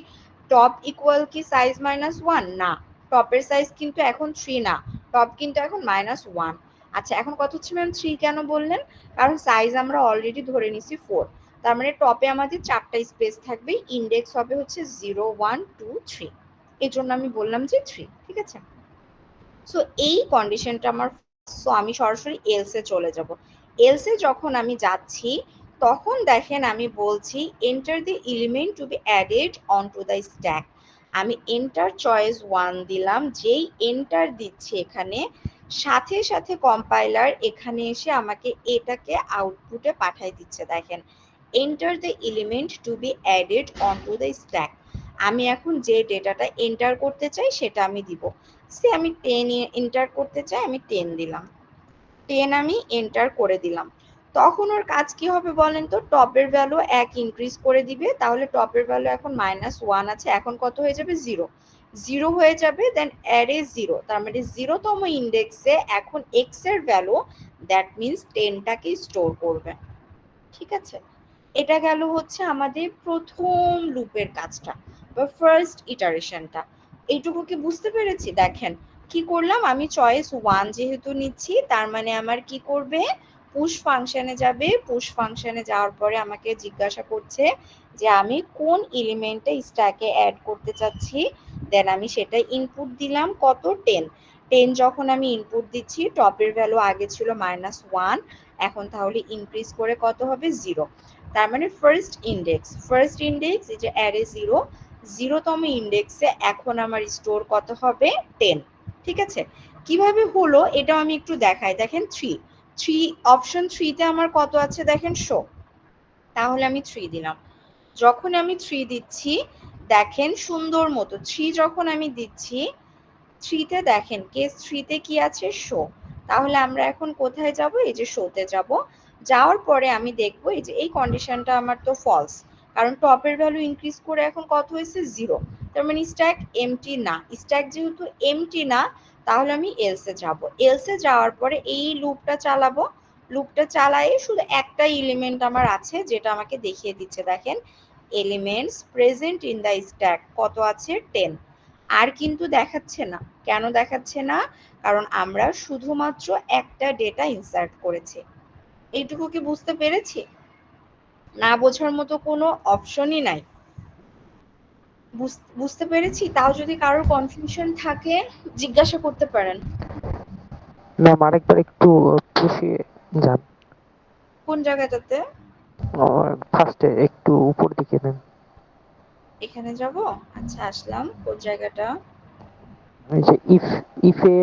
S1: টপ ইকুয়াল কি সাইজ -1? না, টপের সাইজ কিন্তু এখন 3 না, টপ কিন্তু এখন -1। আচ্ছা, এখন কত হচ্ছে ম্যাম? 3 কেন বললেন? কারণ সাইজ আমরা অলরেডি ধরে নিছি 4, তার মানে টপে আমাদের 4টা স্পেস থাকবে, ইন্ডেক্স হবে হচ্ছে 0 1 2 3, এই জন্য আমি বললাম যে 3। ঠিক আছে, সো এই কন্ডিশনটা আমার, সো আমি সরাসরি এলসে চলে যাব। এলসে যখন আমি যাচ্ছি, তখন দেখেন আমি বলছি enter the element to be added on to the stack. আমি এন্টার চয়েস 1 দিলাম, যেই এন্টার দিচ্ছি এখানে, সাথে সাথে কম্পাইলার এখানে এসে আমাকে এটাকে আউটপুটে পাঠাই দিচ্ছে। দেখেন, enter the element to be added on to the stack. আমি এখন যে ডেটাটা এন্টার করতে চাই সেটা আমি দিব। সে আমি 10 এন্টার করতে চাই, আমি 10 দিলাম, 10 আমি এন্টার করে দিলাম। তখন ওর কাজ কি হবে বলেন তো? টপের ভ্যালু 1 ইনক্রিজ করে দিবে, তাহলে টপের ভ্যালু এখন -1 আছে, এখন কত হয়ে যাবে? 0 0 হয়ে যাবে। দেন অ্যারে 0, তার মানে 0তম ইন্ডেক্সে এখন x এর ভ্যালু, দ্যাট মিন্স 10টাকে স্টোর করবে। ঠিক আছে, এটা গেল হচ্ছে আমাদের প্রথম লুপের কাজটা বা ফার্স্ট ইটারেশনটা। এইটুকু কি বুঝতে পেরেছি? দেখেন কি করলাম, আমি চয়েস 1 যেহেতু নিচ্ছি, তার মানে আমার কি করবে? পুশ ফাংশনে যাবে। পুশ ফাংশনে যাওয়ার পরে আমাকে জিজ্ঞাসা করছে যে আমি কোন এলিমেন্টটা স্ট্যাকে অ্যাড করতে চাচ্ছি, দেন আমি সেটা ইনপুট দিলাম, কত? 10। 10 যখন আমি ইনপুট দিচ্ছি, টপের ভ্যালু আগে ছিল -1, এখন তাহলে ইনক্রিজ করে কত হবে? 0। তার মানে ফার্স্ট ইন্ডেক্স এই যে অ্যারে 0, 0তম ইন্ডেক্সে এখন আমার স্টোর কত হবে? 10। ঠিক আছে, কিভাবে হলো এটাও আমি একটু দেখাই। দেখেন 3 অপশন 3 তে আমার কত আছে দেখেন, শো। তাহলে আমি 3 দিলাম। যখন আমি 3 দিচ্ছি, দেখেন সুন্দর মতো 3 যখন আমি দিচ্ছি, 3 তে দেখেন কেস 3 তে কি আছে? শো। তাহলে আমরা এখন কোথায় যাব? এই যে শোতে যাব। যাওয়ার পরে আমি দেখব এই যে এই কন্ডিশনটা আমার তো ফলস, কারণ টপের ভ্যালু ইনক্রিজ করে এখন কত হয়েছে? 0। তার মানে স্ট্যাক এমটি না। স্ট্যাক যেহেতু এমটি না, তাহলে আমি এলসে যাব। এলসে যাওয়ার পরে এই লুপটা চালাবো। লুপটা চালায়ে শুধু একটা এলিমেন্ট আমার আছে, যেটা আমাকে দেখিয়ে দিচ্ছে। দেখেন, elements present in the stack কত আছে? 10। আর কিন্তু দেখাচ্ছে না। কেন দেখাচ্ছে না? কারণ আমরা শুধুমাত্র একটা ডেটা ইনসার্ট করেছি। এইটুকু কি বুঝতে পেরেছি? না বোঝার মতো কোনো অপশনই নাই। বুঝতে পেরেছি? তাও যদি কারোর কনফিউশন থাকে জিজ্ঞাসা করতে পারেন।
S5: ম্যাম আরেকবার একটু পুষিয়ে যান,
S1: কোন জায়গাটাতে?
S5: ফার্স্টে একটু উপর দিকে নেন।
S1: এখানে যাব। আচ্ছা, আসলাম। কোন জায়গাটা?
S5: এই যে ইফে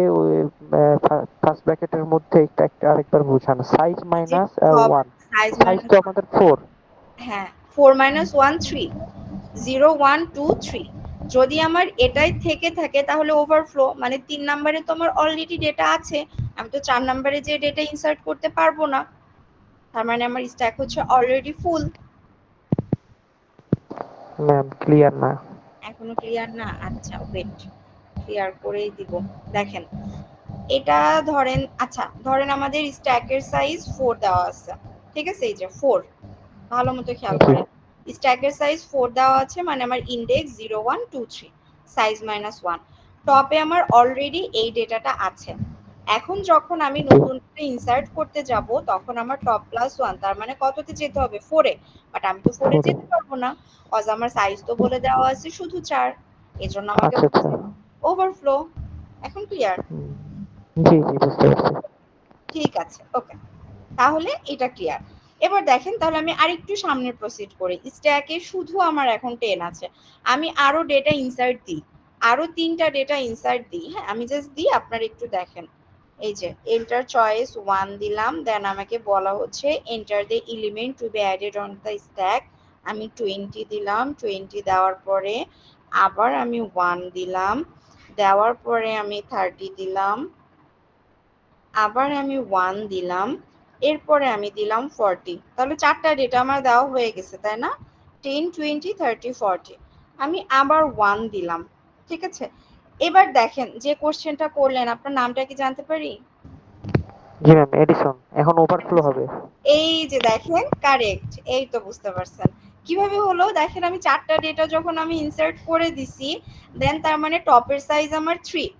S5: ফার্স্ট ব্র্যাকেটের মধ্যে একটা আরেকবার বোঝান, size minus
S1: top
S5: 1,
S1: size
S5: size তো আমাদের 4।
S1: হ্যাঁ, 4 - 1 3, 0 1 2 3। যদি আমার এটাই থেকে থাকে তাহলে ওভারফ্লো, মানে 3 নম্বরে তো আমার অলরেডি ডেটা আছে, আমি তো 4 নম্বরে যে ডেটা ইনসার্ট করতে পারবো না, তার মানে আমার স্ট্যাক হচ্ছে অলরেডি ফুল।
S5: ম্যাম ক্লিয়ার না।
S1: এখনো ক্লিয়ার না? আচ্ছা ওয়েট, ক্লিয়ার করেই দিব। দেখেন, এটা ধরেন, আচ্ছা ধরেন আমাদের স্ট্যাকের সাইজ 4 দেওয়া আছে। ঠিক আছে, এই যে 4, ভালো মতো খেয়াল
S5: জি
S1: করেন। স্ট্যাকের সাইজ 4 দেওয়া আছে, মানে আমার ইন্ডেক্স 0 1 2 3, সাইজ -1। টপে আমার অলরেডি এই ডেটাটা আছে। এখন যখন আমি নতুন ইনসার্ট করতে যাব তখন আমার টপ প্লাস 1 তার মানে কততে যেতে হবে 4 এ, বাট আমি তো 4 এ যেতে পারবো না কজ আমার সাইজ তো বলে দেওয়া আছে শুধু 4, এজন্য আমাকে
S5: আচ্ছা আচ্ছা
S1: ওভারফ্লো। এখন ক্লিয়ার?
S5: জি জি বুঝতে পারছি।
S1: ঠিক আছে, ওকে, তাহলে এটা ক্লিয়ার। এবার দেখেন তাহলে আমি আরেকটু সামনে প্রসিড করি। স্ট্যাকে শুধু আমার এখন 10 আছে, আমি আরো ডেটা ইনসার্ট দিই, আরো 3টা ডেটা ইনসার্ট দিই। হ্যাঁ আমি জাস্ট দিই, আপনারা একটু দেখেন। এই যে এন্টার চয়েস 1 দিলাম, দেন আমাকে বলা হচ্ছে enter the element to be added on the stack. আমি 20 দিলাম, 20 দেওয়ার পরে আবার আমি 1 দিলাম, দেওয়ার পরে আমি 30 দিলাম, আবার আমি 1 দিলাম, এরপরে আমি দিলাম 40। তাহলে 4টা ডেটা আমার দেওয়া হয়ে গেছে, তাই না? 10 20 30 40। আমি আবার 1 দিলাম, ঠিক আছে। এবার দেখেন যে কোশ্চেনটা করলেন, আপনার নামটা কি জানতে পারি?
S5: জি ম্যাম, এডিসন। এখন ওভারফ্লো হবে।
S1: এই যে দেখেন কারেক্ট, এই তো বুঝতে পারছেন কিভাবে হলো। দেখেন আমি 4টা ডেটা যখন আমি ইনসার্ট করে দিছি, দেন তার মানে টপের সাইজ আমার 3,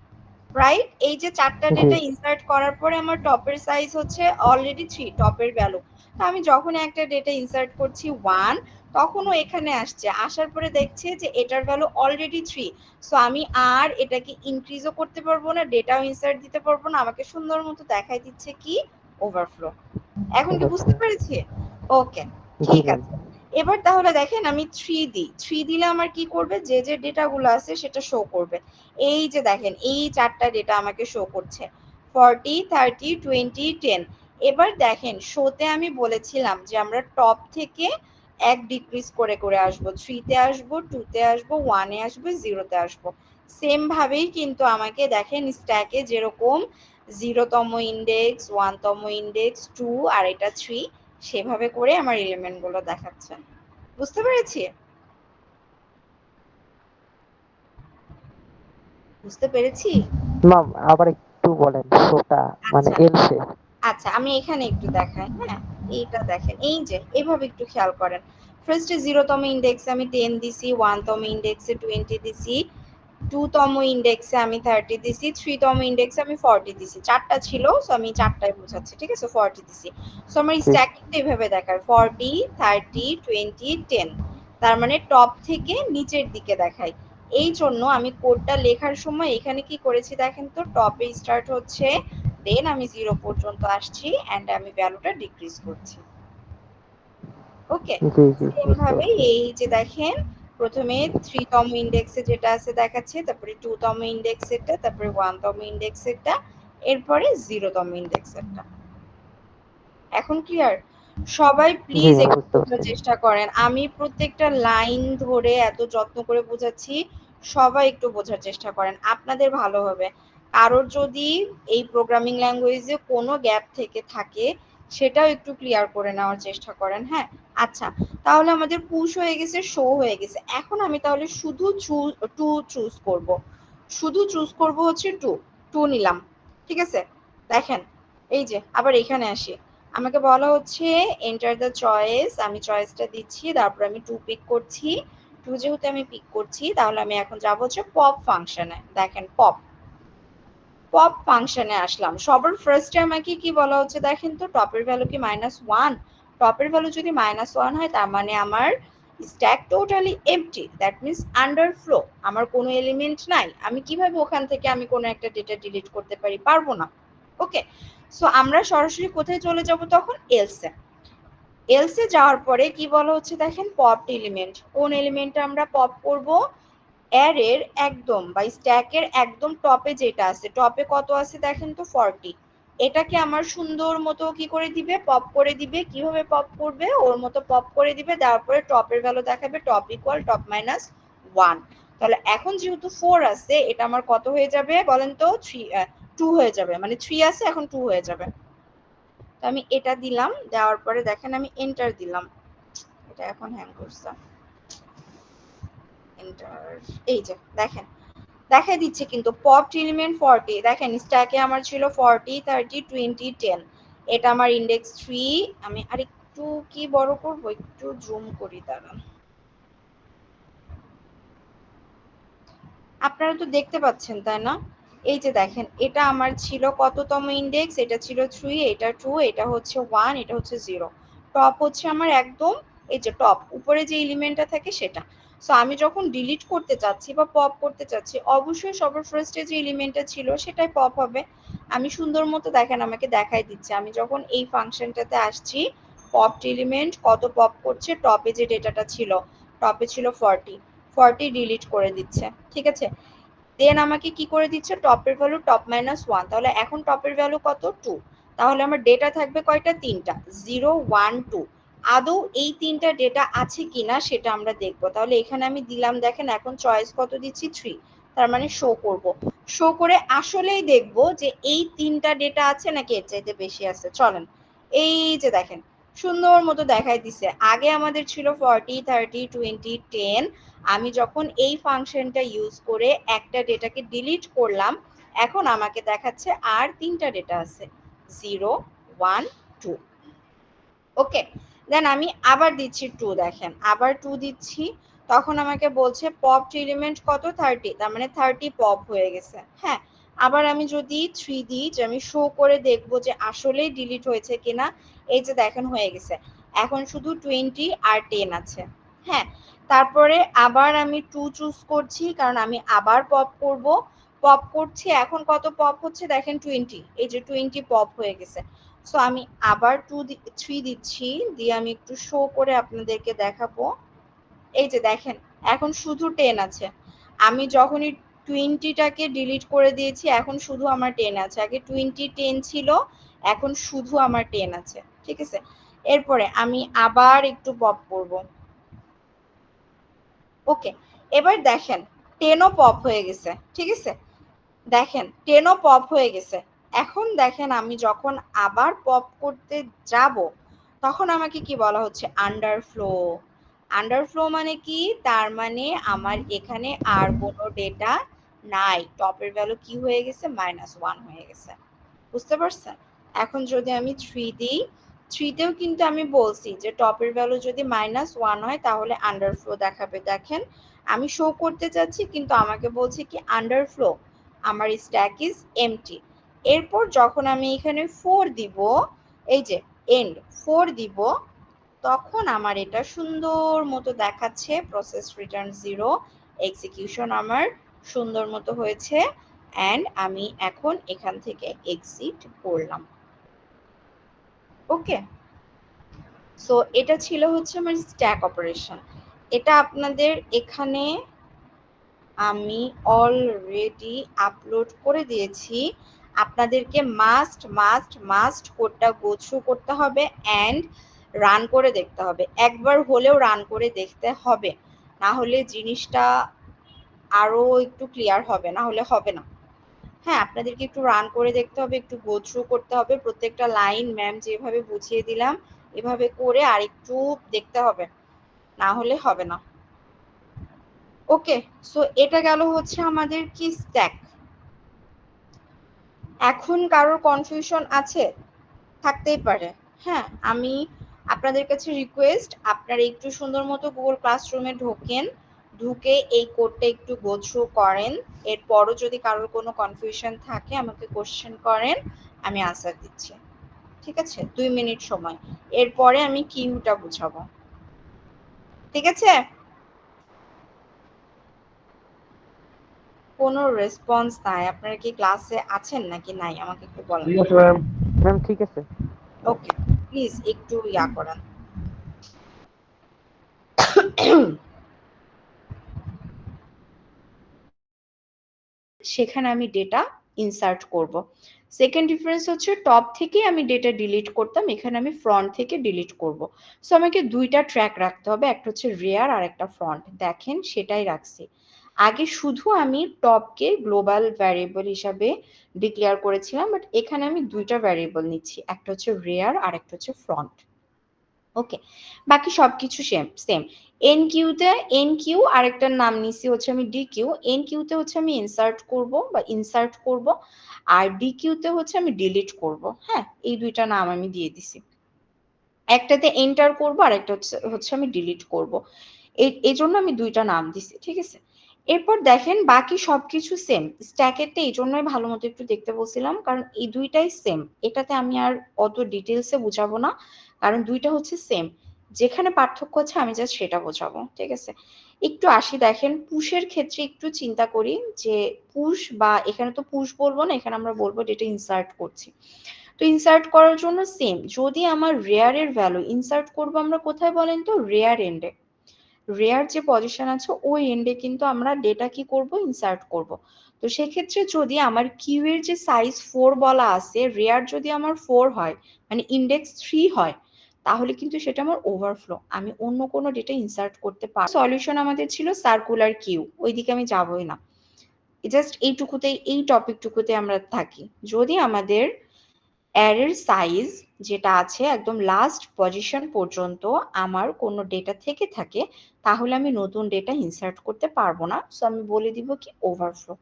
S1: রাইট? এই যে 4টা
S5: জি
S1: ডেটা ইনসার্ট করার পরে আমার টপের সাইজ হচ্ছে অলরেডি 3, টপের ভ্যালু। তো আমি যখন একটা ডেটা ইনসার্ট করছি 1, তখনও এখানে আসছে, আসার পরে দেখছে যে এটার ভ্যালু অলরেডি 3। সো আমি আর এটাকে ইনক্রিজও করতে পারবো না, ডেটাও ইনসার্ট দিতে পারবো না, আমাকে সুন্দর মতো দেখাই দিচ্ছে কি ওভারফ্লো। এখন কি বুঝতে পেরেছি? ওকে,
S5: জি
S1: ঠিক
S5: ম্যাম।
S1: আছে। এবার তাহলে দেখেন আমি 3 দিই, 3 দিলে আমার কি করবে, যে যে ডেটাগুলো আছে সেটা শো করবে। এই যে দেখেন এই 4টা ডেটা আমাকে শো করছে 40 30 20 10। এবার দেখেন শোতে আমি বলেছিলাম যে আমরা টপ থেকে এক ডিক্রিজ করে করে আসবো, 3 তে আসবো, 2 তে আসবো, 1 এ আসবো, 0 তে আসবো। সেম ভাবেই কিন্তু আমাকে দেখেন স্ট্যাকে যেরকম 0তম ইন্ডেক্স, 1তম ইন্ডেক্স, 2 আর এটা 3, সেভাবে করে আমার এলিমেন্ট গুলো দেখাচ্ছে। বুঝতে পেরেছি? বুঝতে পেরেছি?
S5: ম্যাম আবার একটু বলেন শোটা, মানে
S1: আচ্ছা
S5: এলসে।
S1: আচ্ছা, আমি এখানে একটু দেখাই। হ্যাঁ এইটা দেখেন, এই যে এভাবে একটু খেয়াল করেন। ফার্স্টে 0তম ইন্ডেক্সে আমি 10 দিছি, 1তম ইন্ডেক্সে 20 দিছি, 2তম ইন্ডেক্সে আমি 30 দিছি, 3তম ইন্ডেক্সে আমি 40 দিছি। 4টা ছিল, সো আমি 4টাই বোঝাচ্ছি, ঠিক আছে? 40 দিছি। সো আমার স্ট্যাকিংটা এভাবে দেখায় 40 30 20 10, তার মানে টপ থেকে নিচের দিকে দেখায়। এই জন্য আমি কোডটা লেখার সময় এখানে কি করেছি দেখেন তো, টপে স্টার্ট হচ্ছে, দেন আমি 0 পর্যন্ত আসছি এন্ড আমি ভ্যালুটা ডিক্রিজ করছি। ওকে,
S5: জি জি
S1: সেম
S5: বুঝতে
S1: ভাবে
S5: পারছি।
S1: এই যে দেখেন প্রথমে 3তম ইন্ডেক্সে যেটা আছে দেখাচ্ছে, তারপরে 2তম ইন্ডেক্সেরটা, তারপরে 1তম ইন্ডেক্সেরটা, এরপরে 0তম ইন্ডেক্সেরটা। এখন ক্লিয়ার? সবাই
S5: জি
S1: প্লিজ
S5: ম্যাম
S1: একটু
S5: বুঝতে
S1: বোঝার
S5: পারছি।
S1: চেষ্টা করেন, আমি প্রত্যেকটা লাইন ধরে এত যত্ন করে বোঝাচ্ছি, সবাই একটু বোঝার চেষ্টা করেন, আপনাদের ভালো হবে। কারোর যদি এই প্রোগ্রামিং ল্যাঙ্গুয়েজে কোনো গ্যাপ থেকে থাকে সেটাও একটু ক্লিয়ার করে নেওয়ার চেষ্টা করেন। হ্যাঁ আচ্ছা, তাহলে আমাদের পুশ হয়ে গেছে, শো হয়ে গেছে। এখন আমি তাহলে শুধু টু চুজ করব, শুধু চুজ করব হচ্ছে টু নিলাম, ঠিক আছে। দেখেন এই যে আবার এখানে আসি, আমাকে বলা হচ্ছে এন্টার দ্য চয়েস, আমি চয়েসটা দিচ্ছি, তারপর আমি 2 পিক করছি। 2 যেহেতু আমি পিক করছি তাহলে আমি এখন যাব হচ্ছে পপ ফাংশনে। দেখেন পপ ফাংশনে আসলাম, সবার ফার্স্টে আমাকে কি বলা হচ্ছে দেখেন তো, টপের ভ্যালু কি -1? টপের ভ্যালু যদি -1 হয় তার মানে আমার stack totally empty, that means underflow, আমার কোনো এলিমেন্ট নাই। আমি কিভাবে ওখান থেকে আমি কোনো একটা ডেটা ডিলিট করতে পারি? পারবো না। ওকে, সো আমরা সরাসরি কোথায় চলে যাব তখন? এলসে। এলসে যাওয়ার পরে কি বলা হচ্ছে দেখেন, পপ এলিমেন্ট, কোন এলিমেন্টটা আমরা পপ করব? অ্যারের একদম বা স্ট্যাকের একদম টপে যেটা আছে, টপে কত আছে দেখেন তো 40, এটাকে আমার সুন্দর মতো কি করে দিবে? পপ করে দিবে। কিভাবে পপ করবে? ওর মতো পপ করে দিবে, দেওয়ার পরে টপের ভ্যালু দেখাবে টপ ইকুয়াল টপ মাইনাস 1। তাহলে এখন যেহেতু 4 আছে, এটা আমার কত হয়ে যাবে বলেন তো? 2 হয়ে যাবে, মানে 3 আছে এখন 2 হয়ে যাবে। তো আমি এটা দিলাম, দেওয়ার পরে দেখেন আমি এন্টার দিলাম, এটা এখন হ্যাং করছে, এন্টার। এই যে দেখেন দেখাই দিচ্ছে কিন্তু পপ এলিমেন্ট 40, দেখেন স্ট্যাকে আমার ছিল 40 30 20 10, এটা আমার ইন্ডেক্স 3। আমি আরেকটু কি বড় করব, একটু জুম করি, দাঁড়ান। আপনারা তো দেখতে পাচ্ছেন তাই না? এই যে দেখেন, এটা আমার ছিল কততম ইন্ডেক্স, এটা ছিল 3, এটা 2, এটা হচ্ছে 1, এটা হচ্ছে 0। টপ হচ্ছে আমার একদম এই যে টপ উপরে যে এলিমেন্টটা থাকে সেটা। সো আমি যখন ডিলিট করতে চাচ্ছি বা পপ করতে চাচ্ছি, অবশ্যই সবার ফার্স্টে যে এলিমেন্টটা ছিল সেটাই পপ হবে। আমি সুন্দর মতো দেখেন আমাকে দেখাই দিচ্ছে, আমি যখন এই ফাংশনটাতে আসছি, পপড এলিমেন্ট কত পপ করছে, টপে যে ডেটাটা ছিল, টপে ছিল 40 ডিলিট করে দিচ্ছে, ঠিক আছে। দেন আমাকে কি করে দিচ্ছে, টপের ভ্যালু টপ -1, তাহলে এখন টপের ভ্যালু কত, 2। তাহলে আমার ডেটা থাকবে কয়টা, 3টা, 0 1 2। আদৌ এই 3টা ডেটা আছে কিনা সেটা আমরা দেখব। তাহলে এখানে আমি দিলাম, দেখেন এখন চয়েস কত দিচ্ছি, 3, তার মানে শো করব। শো করে আসলেই দেখব যে এই 3টা ডেটা আছে নাকি এর চাইতে বেশি আছে। চলেন, এই যে দেখেন সুন্দর মতো দেখাই দিছে। আগে আমাদের ছিল 40 30 20 10। আমি যখন এই ফাংশনটা ইউজ করে একটা ডেটাকে ডিলিট করলাম, এখন আমাকে দেখাচ্ছে আর 3টা ডেটা আছে, 0 1 2। ওকে, দেন আমি আবার দিচ্ছি 2, দেখেন আবার 2 দিচ্ছি, তখন আমাকে বলছে পপ এলিমেন্ট কত, 30, তার মানে 30 পপ হয়ে গেছে। হ্যাঁ, আবার আমি যদি 3 দিই, যে আমি শো করে দেখবো যে আসলেই ডিলিট হয়েছে কিনা, এই যে দেখেন হয়ে গেছে। এখন শুধু 20 আর 10 আছে। হ্যাঁ, তারপরে আবার আমি 2 চুজ করছি, কারণ আমি আবার পপ করব। পপ করছি, এখন কত পপ হচ্ছে দেখেন, 20, এই যে 20 পপ হয়ে গেছে। সো আমি আবার 3 দিচ্ছি, দিয়ে আমি একটু শো করে আপনাদেরকে দেখাবো। এই যে দেখেন এখন শুধু 10 আছে। আমি যখনই 20টাকে ডিলিট করে দিয়েছি, এখন শুধু আমার 10 আছে। আগে 20 10 ছিল, এখন শুধু আমার 10 আছে, ঠিক আছে। এরপরে আমি আবার একটু পপ করব। ওকে, এবার দেখেন 10ও পপ হয়ে গেছে, ঠিক আছে। দেখেন 10ও পপ হয়ে গেছে। এখন দেখেন আমি যখন আবার পপ করতে যাব, তখন আমাকে কি বলা হচ্ছে, আন্ডারফ্লো। আন্ডারফ্লো মানে কি, তার মানে আমার এখানে আর কোনো ডেটা নাই, টপের ভ্যালু কি হয়ে গেছে, -1 হয়ে গেছে। বুঝতে পারছেন? এখন যদি আমি 3 দিই, 3তেও কিন্তু আমি বলছি যে টপের ভ্যালু যদি -1 হয় তাহলে আন্ডারফ্লো দেখাবে। দেখেন আমি শো করতে চাচ্ছি, কিন্তু আমাকে বলছে কি আন্ডারফ্লো, আমার স্ট্যাক ইজ এমটি। এরপর যখন আমি এখানে 4 দিব, এই যে এন্ড 4 দিব, তখন আমার এটা সুন্দর মতো দেখাচ্ছে প্রসেস রিটার্ন 0, এক্সিকিউশন আমার সুন্দর মতো হয়েছে, অ্যান্ড আমি এখন এখান থেকে এক্সিট করলাম। ওকে, সো এটা ছিল হচ্ছে আমার স্ট্যাক অপারেশন। এটা আপনাদের এখানে আমি অলরেডি আপলোড করে দিয়েছি। আপনাদেরকে মাস্ট মাস্ট মাস্ট কোডটা গো থ্রু করতে হবে অ্যান্ড রান করে দেখতে হবে। একবার হলেও রান করে দেখতে হবে, না হলে জিনিসটা আরো একটু ক্লিয়ার হবে, না হলে হবে না। হ্যাঁ, আপনাদেরকে একটু রান করে দেখতে হবে, একটু গো থ্রু করতে হবে প্রত্যেকটা লাইন। ম্যাম যেভাবে বুঝিয়ে দিলাম এভাবে করে আর একটু দেখতে হবে, না হলে হবে না। ওকে, সো এটা গেল হচ্ছে আমাদের কি স্ট্যাক। এখন কারোর কনফিউশন আছে, থাকতেই পারে। হ্যাঁ, আমি আপনাদের কাছে রিকোয়েস্ট, আপনারা একটু সুন্দর মতো গুগল ক্লাসরুমে ঢোকেন, ঢুকে এই কোডটা একটু গো থ্রু করেন। এরপরও যদি কারোর কোনো কনফিউশন থাকে আমাকে কোশ্চেন করেন, আমি আনসার দিচ্ছি। ঠিক আছে, 2 মিনিট সময়, এরপরে আমি কিউটা বুঝাবো। ঠিক আছে, কোনো রেসপন্স নাই। আপনারা কি ক্লাসে আছেন নাকি নাই আমাকে একটু বলেন।
S3: ঠিক আছে ম্যাম।
S5: ম্যাম ঠিক আছে।
S1: ওকে, প্লিজ একটু ইয়া করেন। সেখানে আমি ডেটা ইনসার্ট করব। সেকেন্ড ডিফারেন্স হচ্ছে টপ থেকে আমি ডেটা ডিলিট করতাম, এখানে আমি ফ্রন্ট থেকে ডিলিট করব। সো আমাকে দুইটা ট্র্যাক রাখতে হবে, একটা হচ্ছে রেয়ার আর একটা ফ্রন্ট। দেখেন সেটাই রাখছি। আগে শুধু আমি টপকে গ্লোবাল ভ্যারিয়েবল হিসাবে ডিক্লেয়ার করেছিলাম, বাট এখানে আমি দুইটা ভ্যারিয়েবল নিচ্ছি, একটা হচ্ছে রেয়ার আর একটা হচ্ছে ফ্রন্ট। ওকে, বাকি সবকিছু সেম। এন কিউতে এন কিউ আরেকটার নাম নিছি হচ্ছে আমি ডি কিউ। এন কিউতে হচ্ছে আমি ইনসার্ট করব, আর ডি কিউতে হচ্ছে আমি ডিলিট করব। হ্যাঁ, এই দুইটা নাম আমি দিয়ে দিছি। একটাতে এন্টার করব আর একটা হচ্ছে আমি ডিলিট করব। এই জন্য আমি দুইটা নাম দিছি, ঠিক আছে। এরপর দেখেন বাকি সবকিছু সেম। স্ট্যাকেরটা এই জন্যই ভালো মতো একটু দেখতে বলছিলাম, কারণ এই দুইটাই সেম। এটাতে আমি আর অত ডিটেলসে বুঝাবো না, কারণ দুইটা হচ্ছে সেম। যেখানে পার্থক্য আছে আমি জাস্ট সেটা বোঝাবো, ঠিক আছে? একটু আসি, দেখেন পুশের ক্ষেত্রে একটু চিন্তা করি যে পুশ, বা এখানে তো পুশ বলবো না, এখানে আমরা বলবো ডেটা ইনসার্ট করছি। তো ইনসার্ট করার জন্য সেম, যদি আমার রেয়ারের ভ্যালু ইনসার্ট করবো আমরা কোথায় বলেন তো? রেয়ার এন্ডে। রেয়ার যে পজিশন আছে ওই এন্ডে কিন্তু আমরা ডেটা কি করব? ইনসার্ট করব। তো সেক্ষেত্রে যদি আমার কিউ এর যে সাইজ 4 বলা আছে, রেয়ার যদি আমার 4 হয়, মানে ইন্ডেক্স 3 হয়, তাহলে কিন্তু সেটা আমার ওভারফ্লো, আমি অন্য কোনো ডেটা ইনসার্ট করতে পারবো। সলিউশন আমাদের ছিল সার্কুলার কিউ, ওইদিকে আমি যাবই না, জাস্ট এইটুকুতেই, এই টপিকটুকুতে আমরা থাকি। যদি আমাদের অ্যারের সাইজ যেটা আছে একদম লাস্ট পজিশন পর্যন্ত আমার কোনো ডেটা থেকে থাকে, তাহলে আমি নতুন ডেটা ইনসার্ট করতে পারবো না। সো আমি বলে দিব কি? ওভারফ্লো।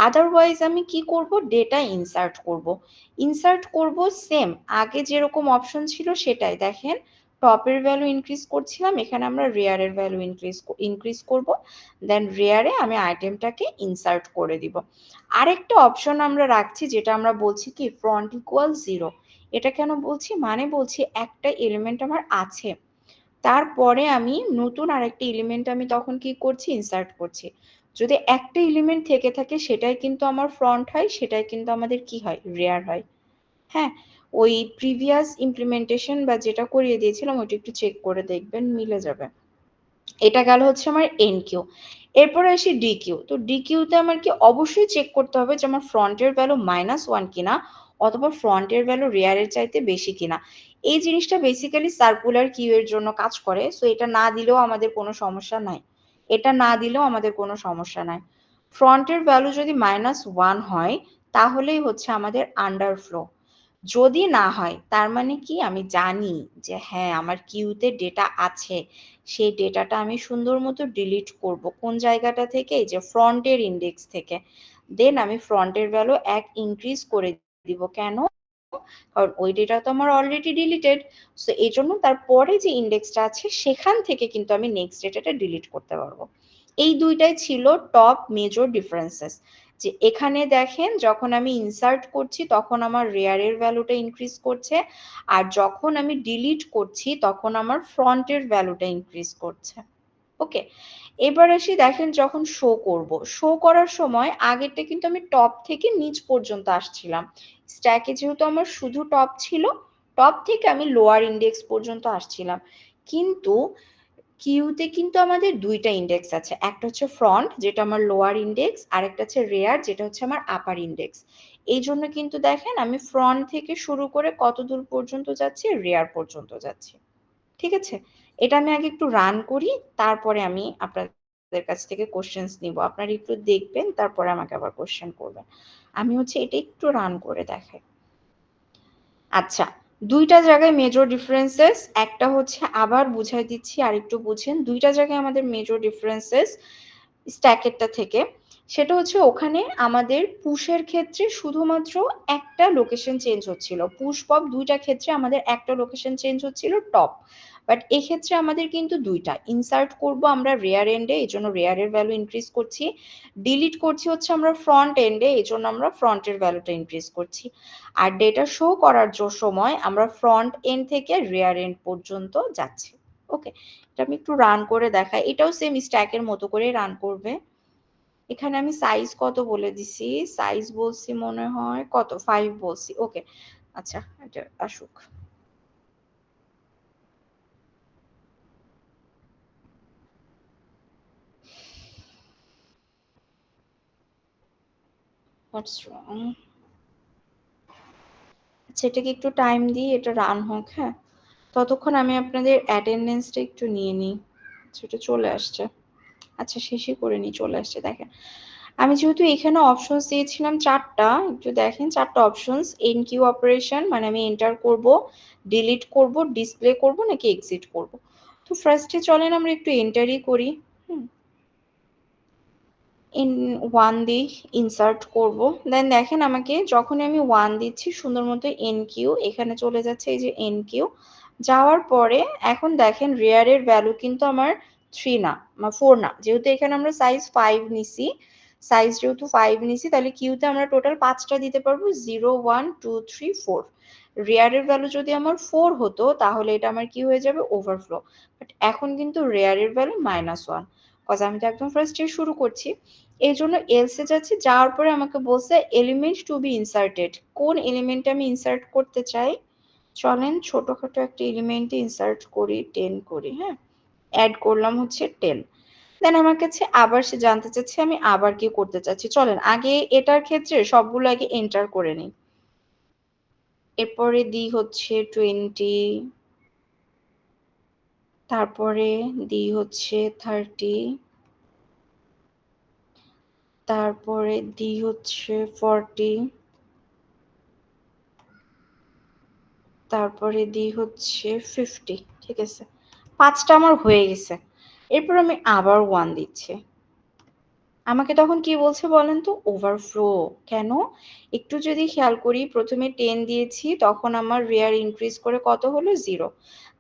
S1: আদারওয়াইজ আমি কি করব? ডেটা ইনসার্ট করব। ইনসার্ট করব সেম, আগে যেরকম অপশন ছিল সেটাই। দেখেন টপের ভ্যালু ইনক্রিজ করছিলাম, এখানে আমরা রেয়ারের ভ্যালু ইনক্রিজ করব, দেন রেয়ারে আমি আইটেমটাকে ইনসার্ট করে দিব। আরেকটা অপশন আমরা রাখছি যেটা আমরা বলছি কি ফ্রন্ট ইকুয়াল 0। এটা কেন বলছি? মানে বলছি একটা এলিমেন্ট আমার আছে, তারপরে আমি নতুন আরেকটা এলিমেন্ট আমি তখন কি করছি? ইনসার্ট করছি। যদি একটা এলিমেন্ট থেকে থাকে সেটাই কিন্তু আমার ফ্রন্ট হয়, সেটাই কিন্তু আমাদের কি হয়? রেয়ার হয়। হ্যাঁ, ওই প্রিভিয়াস ইমপ্লিমেন্টেশন বা যেটা করিয়ে দিয়েছিলাম ওইটা একটু চেক করে দেখবেন, মিলে যাবে। এটা গেল হচ্ছে আমার এন কিউ। এরপরে আসি ডি কিউ। তো ডি কিউতে আমার কি অবশ্যই চেক করতে হবে যে আমার ফ্রন্টের ভ্যালু -1 কিনা, অথবা ফ্রন্টের ভ্যালু রেয়ারের চাইতে বেশি কিনা। এই জিনিসটা বেসিক্যালি সার্কুলার কিউ এর জন্য কাজ করে। সো এটা না দিলেও আমাদের কোনো সমস্যা নাই, এটা না দিলেও আমাদের কোনো সমস্যা নাই। ফ্রন্টের ভ্যালু যদি -1 হয় তাহলেই হচ্ছে আমাদের আন্ডারফ্লো। যদি না হয় তার মানে কি? আমি জানি যে হ্যাঁ আমার কিউতে ডেটা আছে, সেই ডেটাটা আমি সুন্দর মতো ডিলিট করব। কোন জায়গাটা থেকে? যে ফ্রন্টের ইন্ডেক্স থেকে। দেন আমি ফ্রন্টের ভ্যালু 1 ইনক্রিজ করে দিব। কেন? কারণ ওই ডেটা তো আমার অলরেডি ডিলিটেড। সো এই জন্য তারপরে যে ইন্ডেক্সটা আছে সেখান থেকে কিন্তু আমি নেক্সট ডেটাটা ডিলিট করতে পারবো। এই দুইটাই ছিল টপ মেজর ডিফারেন্সেস। যে এখানে দেখেন যখন আমি ইনসার্ট করছি তখন আমার রেয়ারের ভ্যালুটা ইনক্রিজ করছে, আর যখন আমি ডিলিট করছি তখন আমার ফ্রন্টের ভ্যালুটা ইনক্রিজ করছে। ওকে, এবার আসি, দেখেন যখন শো করব, শো করার সময় আগেরটা কিন্তু আমি টপ থেকে নিচ পর্যন্ত আসছিলাম। স্ট্যাকে যেহেতু আমার শুধু টপ ছিল, টপ থেকে আমি লোয়ার ইন্ডেক্স পর্যন্ত আসছিলাম। কিন্তু কিউতে কিন্তু আমাদের দুইটা ইন্ডেক্স আছে, একটা হচ্ছে ফ্রন্ট যেটা আমার লোয়ার ইন্ডেক্স, আর একটা হচ্ছে রেয়ার যেটা হচ্ছে আমার আপার ইন্ডেক্স। এই জন্য কিন্তু দেখেন আমি ফ্রন্ট থেকে শুরু করে কত দূর পর্যন্ত যাচ্ছি? রেয়ার পর্যন্ত যাচ্ছি। ঠিক আছে, এটা আমি আগে একটু রান করি, তারপরে আমি আপনাদের কাছ থেকে কোশ্চেন্স নিব। আপনারা একটু দেখবেন, তারপরে আমাকে আবার কোশ্চেন করবেন। আমি হচ্ছে এটা একটু রান করে দেখাই। আচ্ছা, দুইটা জায়গায় মেজর ডিফারেন্সেস, একটা হচ্ছে আবার বুঝাই দিচ্ছি আর একটু বুঝেন। দুইটা জায়গায় আমাদের মেজর ডিফারেন্সেস স্ট্যাকেরটা থেকে। সেটা হচ্ছে ওখানে আমাদের পুশের ক্ষেত্রে শুধুমাত্র একটা লোকেশন চেঞ্জ হচ্ছিল, পুশ পপ দুইটা ক্ষেত্রে আমাদের একটা লোকেশন চেঞ্জ হচ্ছিল, টপ। বাট এক্ষেত্রে আমাদের কিন্তু দুইটা। ইনসার্ট করব আমরা রেয়ার এন্ডে, এই জন্য রেয়ারের ভ্যালু ইনক্রিজ করছি। ডিলিট করছি হচ্ছে আমরা ফ্রন্ট এন্ডে, এই জন্য আমরা ফ্রন্টের ভ্যালুটা ইনক্রিজ করছি। আর ডেটা শো করার সময় আমরা ফ্রন্ট এন্ড থেকে রেয়ার এন্ড পর্যন্ত যাচ্ছি। ওকে, এটা আমি একটু রান করে দেখাই। এটাও সেম স্ট্যাকের মতো করে রান করবে। এখানে আমি সাইজ কত বলে দিছি? সাইজ বলছি মনে হয় কত 5 বলছি। ওকে, আচ্ছা এটা আসুক। হোয়াটস রং? আচ্ছা এটাকে একটু টাইম দিই, এটা রান হোক। হ্যাঁ, ততক্ষণ আমি আপনাদের অ্যাটেন্ডেন্সটা একটু নিয়ে নিই। সেটা চলে আসছে। আচ্ছা শেষই করে নিই, চলে আসছে। দেখেন আমি যেহেতু এখানে অপশনস দিয়েছিলাম 4টা, একটু দেখেন 4টা অপশনস। এনকিউ অপারেশন মানে আমি এন্টার করব, ডিলিট করব, ডিসপ্লে করব নাকি এক্সিট করব। তো ফার্স্টে চলেন আমরা একটু এন্টারই করি। ইন 1 দিয়ে ইনসার্ট করব। দেন দেখেন আমাকে যখন আমি 1 দিচ্ছি সুন্দর মতো এনকিউ এখানে চলে যাচ্ছে, এই যে এনকিউ যাওয়ার পরে এখন দেখেন রেয়ারের ভ্যালু কিন্তু আমার 3 না, 4 না, যেহেতু এখানে আমরা সাইজ 5 নিছি, সাইজ যেহেতু 5 নিছি, তাহলে কিউতে আমরা টোটাল 5টা দিতে পারবো, 0 1 2 3 4। রেয়ারের ভ্যালু যদি আমার 4 হতো তাহলে এটা আমার কি হয়ে যাবে, ওভারফ্লো। বাট এখন কিন্তু রেয়ারের ভ্যালু -1, কজ আমি তো একদম ফার্স্ট ডে শুরু করছি, এই জন্য এলসে যাচ্ছি। যাওয়ার পরে আমাকে বলছে এলিমেন্ট টু বি ইনসার্টেড, কোন এলিমেন্টে আমি ইনসার্ট করতে চাই। চলেন ছোটখাটো একটা এলিমেন্টে ইনসার্ট করি, 10 করি, হ্যাঁ, অ্যাড করলাম হচ্ছে 10। দেন আমার কাছে আবার সে জানতে চাচ্ছে আমি আবার কি করতে চাচ্ছি। চলেন আগে এটার ক্ষেত্রে সবগুলো আগে এন্টার করে নিই, এরপরে দিই হচ্ছে 20, তারপরে দিই হচ্ছে 30, তারপরে দিই হচ্ছে 40, তারপরে দিই হচ্ছে 50। ঠিক আছে, 5টা আমার হয়ে গেছে। এরপর আমি আবার 1 দিচ্ছি। আমাকে তখন কি বলছে বলেন তো, ওভারফ্লো। কেন, একটু যদি খেয়াল করি, প্রথমে 10 দিয়েছি, তখন আমার রেয়ার ইনক্রিজ করে কত হলো, 0।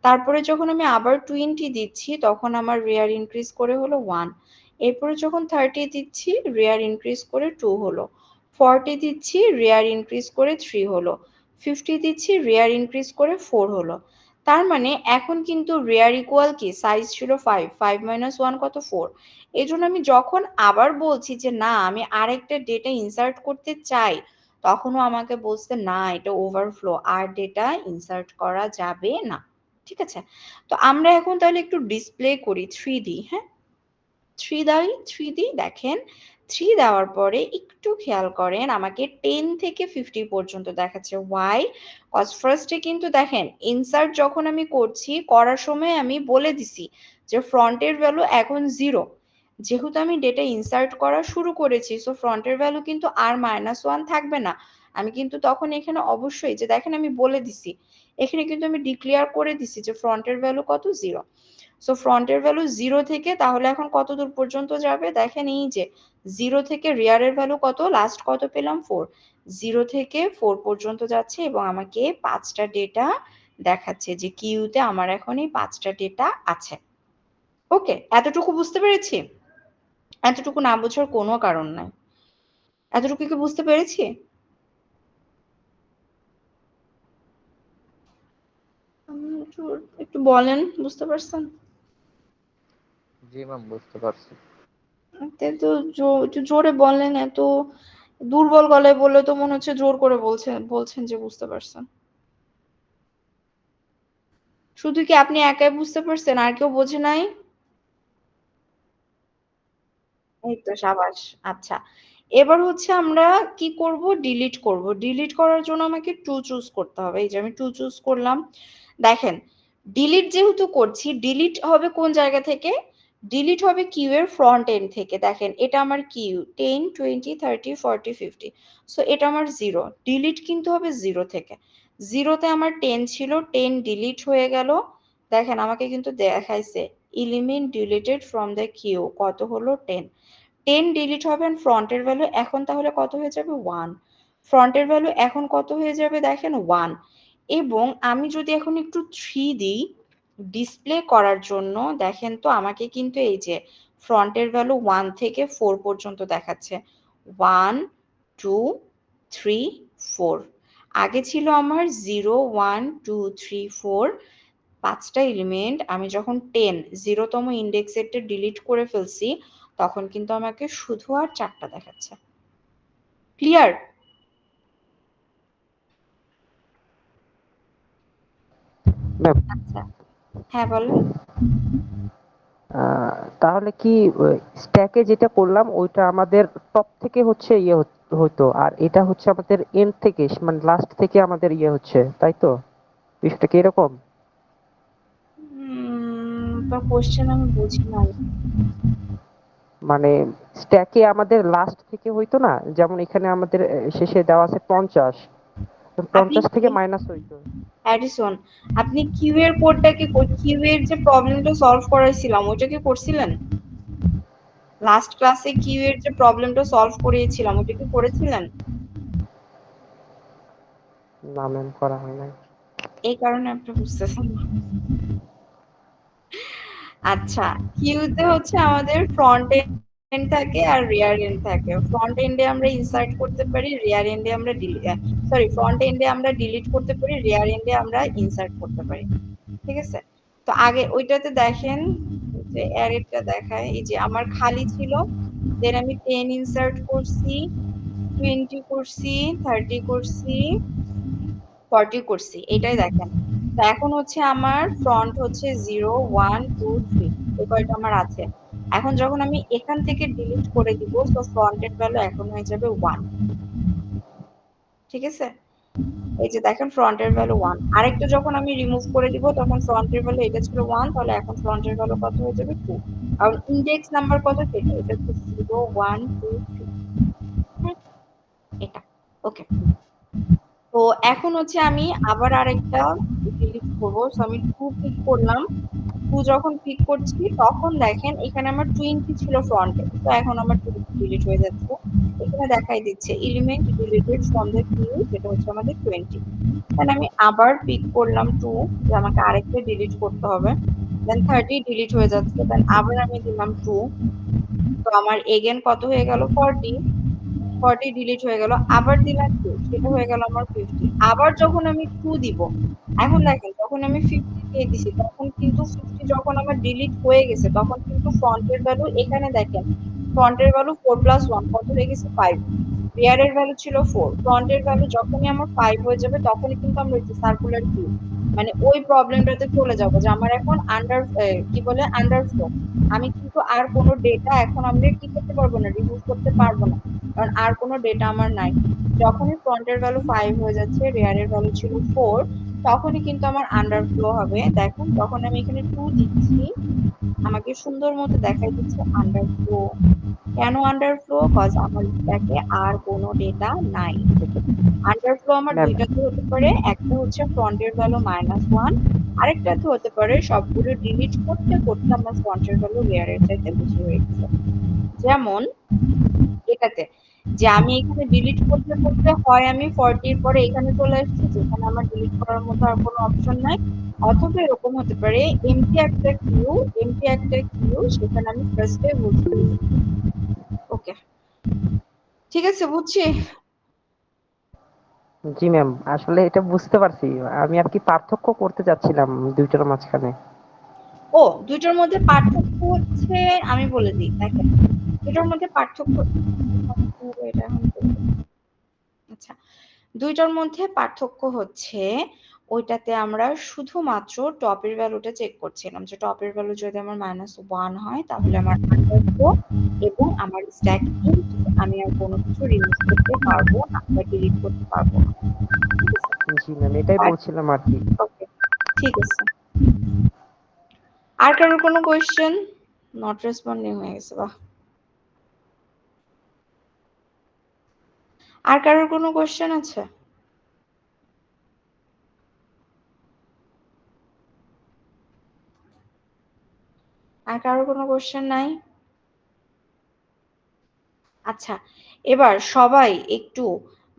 S1: তারপরে যখন আমি আবার 20 দিচ্ছি, তখন আমার রেয়ার ইনক্রিজ করে হলো 1। এরপরে যখন 30 দিচ্ছি, রেয়ার ইনক্রিজ করে 2 হলো। 40 দিচ্ছি, রেয়ার ইনক্রিজ করে 3 হলো। 50 দিচ্ছি, রেয়ার ইনক্রিজ করে 4 হলো। তার মানে এখন কিন্তু রেয়ার ইকুয়াল কি, সাইজ ছিল 5, 5 - 1 কত, 4। এই জন্য আমি যখন আবার বলছি যে না আমি আরেকটা ডেটা ইনসার্ট করতে চাই, তখনও আমাকে বলছে না, এটা ওভারফ্লো, আর ডেটা ইনসার্ট করা যাবে না। ঠিক আছে, তো আমরা এখন তাহলে একটু ডিসপ্লে করি 3D, হ্যাঁ, 3 দিই। দেখেন 3 দেওয়ার পরে একটু খেয়াল করেন, আমাকে 10 থেকে 50 পর্যন্ত দেখাচ্ছে। ওয়াই, কজ ফার্স্টে কিন্তু দেখেন ইনসার্ট যখন আমি করছি, করার সময় আমি বলে দিছি যে ফ্রন্টের ভ্যালু এখন 0। যেহেতু আমি ডেটা ইনসার্ট করা শুরু করেছি, সো ফ্রন্টের ভ্যালু কিন্তু আর -1 থাকবে না। আমি কিন্তু তখন এখানে অবশ্যই, যে দেখেন আমি বলে দিছি, এখানে কিন্তু আমি ডিক্লেয়ার করে দিছি যে ফ্রন্টের ভ্যালু কত, 0। সো ফ্রন্টের ভ্যালু 0 থেকে তাহলে এখন কত দূর পর্যন্ত যাবে, দেখেন এই যে 0 থেকে রেয়ারের ভ্যালু কত, লাস্ট কত পেলাম, 4। 0 থেকে 4 পর্যন্ত যাচ্ছে এবং আমাকে 5টা ডেটা দেখাচ্ছে, যে কিউতে আমার এখন এই 5টা ডেটা আছে। ওকে, এতটুকু বুঝতে পেরেছি? এতটুকু না বোঝার কোনো কারণ নাই। এতটুকু কি বুঝতে পেরেছি? একটু বলেন, বুঝতে পারছেন?
S5: জি ম্যাম, বুঝতে পারছি।
S1: তো একটু জোরে বলেন, এত দুর্বল গলায় বললে তো মনে হচ্ছে জোর করে বলছেন যে বুঝতে পারছেন। শুধু কি আপনি একাই বুঝতে পারছেন, আর কেউ বোঝে নাই? এই তো, সাবাস। আচ্ছা, এবার হচ্ছে আমরা কি করব, ডিলিট করব। ডিলিট করার জন্য আমাকে টু চুজ করতে হবে। এই যে আমি টু চুজ করলাম। দেখেন ডিলিট যেহেতু করছি, ডিলিট হবে কোন জায়গা থেকে, ডিলিট হবে কিউ এর ফ্রন্ট এন্ড থেকে। দেখেন এটা আমার কিউ 10 20 30 40 50, সো এটা আমার 0। ডিলিট কিন্তু হবে 0 থেকে। 0তে আমার 10 ছিল, 10 ডিলিট হয়ে গেল। দেখেন আমাকে কিন্তু দেখাইছে element deleted from the queue, কত হলো, 10। 10 ডিলিট হবে, এন্ড ফ্রন্টের ভ্যালু এখন তাহলে কত হয়ে যাবে, 1। ফ্রন্টের ভ্যালু এখন কত হয়ে যাবে, দেখেন 1। এবং আমি যদি এখন একটু 3 দিই ডিসপ্লে করার জন্য, দেখেন তো আমাকে কিন্তু এই যে ফ্রন্টের ভ্যালু 1 থেকে 4 পর্যন্ত দেখাচ্ছে, 1 2 3 4। আগে ছিল আমার 0 1 2 3 4, 5টা এলিমেন্ট। আমি যখন 0তম ইন্ডেক্সেরটা ডিলিট করে ফেলছি, তখন কিন্তু আমাকে শুধু আর 4টা দেখাচ্ছে। ক্লিয়ার?
S5: ম্যাম,
S1: আচ্ছা, হ্যাঁ বলেন।
S5: তাহলে কি স্ট্যাকে যেটা করলাম ওইটা আমাদের টপ থেকে হচ্ছে হতো, আর এটা হচ্ছে আমাদের এন্ড থেকে, মানে লাস্ট থেকে আমাদের হচ্ছে, তাই তো? বিষয়টা কি এরকম?
S1: তো কোশ্চেন আমি বুঝি নাই।
S5: মানে স্ট্যাকে আমাদের লাস্ট থেকে হইতো না, যেমন এখানে আমাদের শেষে দেওয়া আছে 50,
S1: আপনি
S5: 50 থেকে
S1: কি,
S5: মাইনাস হইতো।
S1: অ্যাডিসন, আপনি কিউ এর কোডটাকে, কিউ এর যে প্রবলেমটা সলভ করাইছিলাম ওইটা কি করছিলেন? লাস্ট ক্লাসে কিউ এর যে প্রবলেমটা সলভ করিয়েছিলাম ওইটা কি করেছিলেন?
S5: না ম্যাম, করা হয় নাই।
S1: এই কারণে আপনি বুঝতেছেন না। আচ্ছা, কিউতে হচ্ছে আমাদের ফ্রন্ট এন্ড থাকে আর রিয়ার এন্ড থাকে। ফ্রন্ট এন্ডে আমরা ইনসার্ট করতে পারি, রিয়ার এন্ডে আমরা ফ্রন্ট এন্ডে আমরা ডিলিট করতে পারি, রিয়ার এন্ডে আমরা ইনসার্ট করতে পারি। ঠিক আছে? তো আগে ওইটাতে দেখেন যে অ্যারেটা দেখায়, এই যে আমার খালি ছিল, দেন আমি 10 ইনসার্ট করছি, 20 করছি, 30 করছি, 40 করছি, এটাই দেখেন। তো এখন হচ্ছে আমার ফ্রন্ট হচ্ছে 0 1 2 3, এই কয়টা আমার আছে। এখন যখন আমি এখান থেকে ডিলিট করে দিব, তো ফ্রন্টের ভ্যালু এখন হয়ে যাবে 1। ঠিক আছে? এই যে দেখেন ফ্রন্টের ভ্যালু 1। আরেকটা যখন আমি রিমুভ করে দিব, তখন ফ্রন্টের ভ্যালু এটা ছিল 1, তাহলে এখন ফ্রন্টের ভ্যালু কত হয়ে যাবে 2। কারণ ইন্ডেক্স নাম্বার কত সেটা, এটা হচ্ছে 0 1 2 3। এটা ওকে। তো এখন হচ্ছে আমি আবার আরেকটা ডিলিট করবো, সো আমি 2 পিক করলাম। 2 যখন পিক করছি তখন দেখেন এখানে আমার 20 ছিল ফ্রন্টে, তো এখন আমার 20 ডিলিট হয়ে যাচ্ছে। এখানে দেখাই দিচ্ছে element deleted from the queue, যেটা হচ্ছে আমাদের 20। দেন আমি আবার পিক করলাম 2, যে আমাকে আরেকটা ডিলিট করতে হবে। দেন 30 ডিলিট হয়ে যাচ্ছে, দেন আবার আমি দিলাম 2, তো আমার এগেন কত হয়ে গেল 40। 40 ডিলিট হয়ে গেল, আবার দিলাম 2, সেটা হয়ে গেল আমার 50। আবার যখন আমি 2 দিব, এখন দেখেন যখন আমি 50 দিয়ে দিছি, তখন কিন্তু 50 যখন আমার ডিলিট হয়ে গেছে, তখন কিন্তু ফ্রন্টের ভ্যালু এখানে দেখেন, ফ্রন্টের ভ্যালু 4 প্লাস 1 কত হয়ে গেছে 5। রিয়ারের ভ্যালু ছিল 4, ফ্রন্টের ভ্যালু যখনই আমার 5 হয়ে যাবে, তখনই কিন্তু আমরা সার্কুলার কিউ মানে ওই প্রবলেমটাতে চলে যাব, যে আমার এখন কি বলে আন্ডারফ্লো। আমি কিন্তু আর কোনো ডেটা এখন আমরা কি করতে পারবো না, রিমুভ করতে পারবো না, কারণ আর কোনো ডেটা আমার নাই। যখনই ফ্রন্টের ভ্যালু 5 হয়ে যাচ্ছে, রিয়ারের ভ্যালু ছিল 4, তখনই কিন্তু আমার আন্ডারফ্লো হবে। দেখুন যখন আমি এখানে 2 দিচ্ছি, আমাকে সুন্দর মতো দেখাই দিচ্ছে আন্ডারফ্লো। কেন আন্ডারফ্লো? কজ আমার স্ট্যাকে আর কোনো ডেটা নাই। আন্ডারফ্লো আমার
S5: ম্যাম
S1: দুইটাতে হতে পারে, একটা হচ্ছে ফ্রন্টের ভ্যালু -1, আরেকটাতে হতে পারে সবগুলো ডিলিট করতে করতে আমার ফ্রন্টের ভ্যালু রিয়ারের চাইতে বেশি হয়ে গেছে। যেমন এটাতে, যে আমি এখানে ডিলিট করতে করতে হয় আমি 40 এর পরে এখানে চলে আসছি, যেখানে আমার ডিলিট করার মতো আর কোনো অপশন নাই। অথবা এরকম হতে পারে এমটি একটা কিউ, সেখানে আমি ফার্স্টে বলছি। ওকে, ঠিক আছে, বুঝছি।
S5: জি ম্যাম, আসলে এটা বুঝতে পারছি। আমি আর কি পার্থক্য করতে চাচ্ছিলাম দুইটার মাঝখানে।
S1: ও, দুইটার মধ্যে পার্থক্য হচ্ছে, আমি বলে দিই দেখেন, দুইটার মধ্যে পার্থক্য, এটা এখন বলবো। আচ্ছা, দুইটার মধ্যে পার্থক্য হচ্ছে, ওইটাতে আমরা শুধুমাত্র টপের ভ্যালুটা চেক করছিলাম, যে টপের ভ্যালু যদি আমার -1 হয়, তাহলে আমার আন্ডারফ্লো এবং আমার স্ট্যাক এমটি, আমি আর কোনো কিছু রিমুভ করতে পারবো না বা ডিলিট করতে পারবো না। ঠিক আছে?
S5: জি ম্যাম, এটাই
S1: আর
S5: বলছিলাম আর কি।
S1: ওকে, ঠিক আছে। আর কারোর কোনো কোয়েশ্চেন? নট রেসপন্ডিং হয়ে গেছে, বাহ। আর কারোর কোনো কোয়েশ্চেন আছে? আর কারোর কোনো কোয়েশ্চেন নাই? আচ্ছা, এবার সবাই একটু,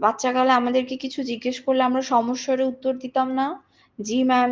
S1: বাচ্চাকালে আমাদেরকে কিছু জিজ্ঞেস করলে আমরা সমস্যার উত্তর দিতাম না? জি ম্যাম,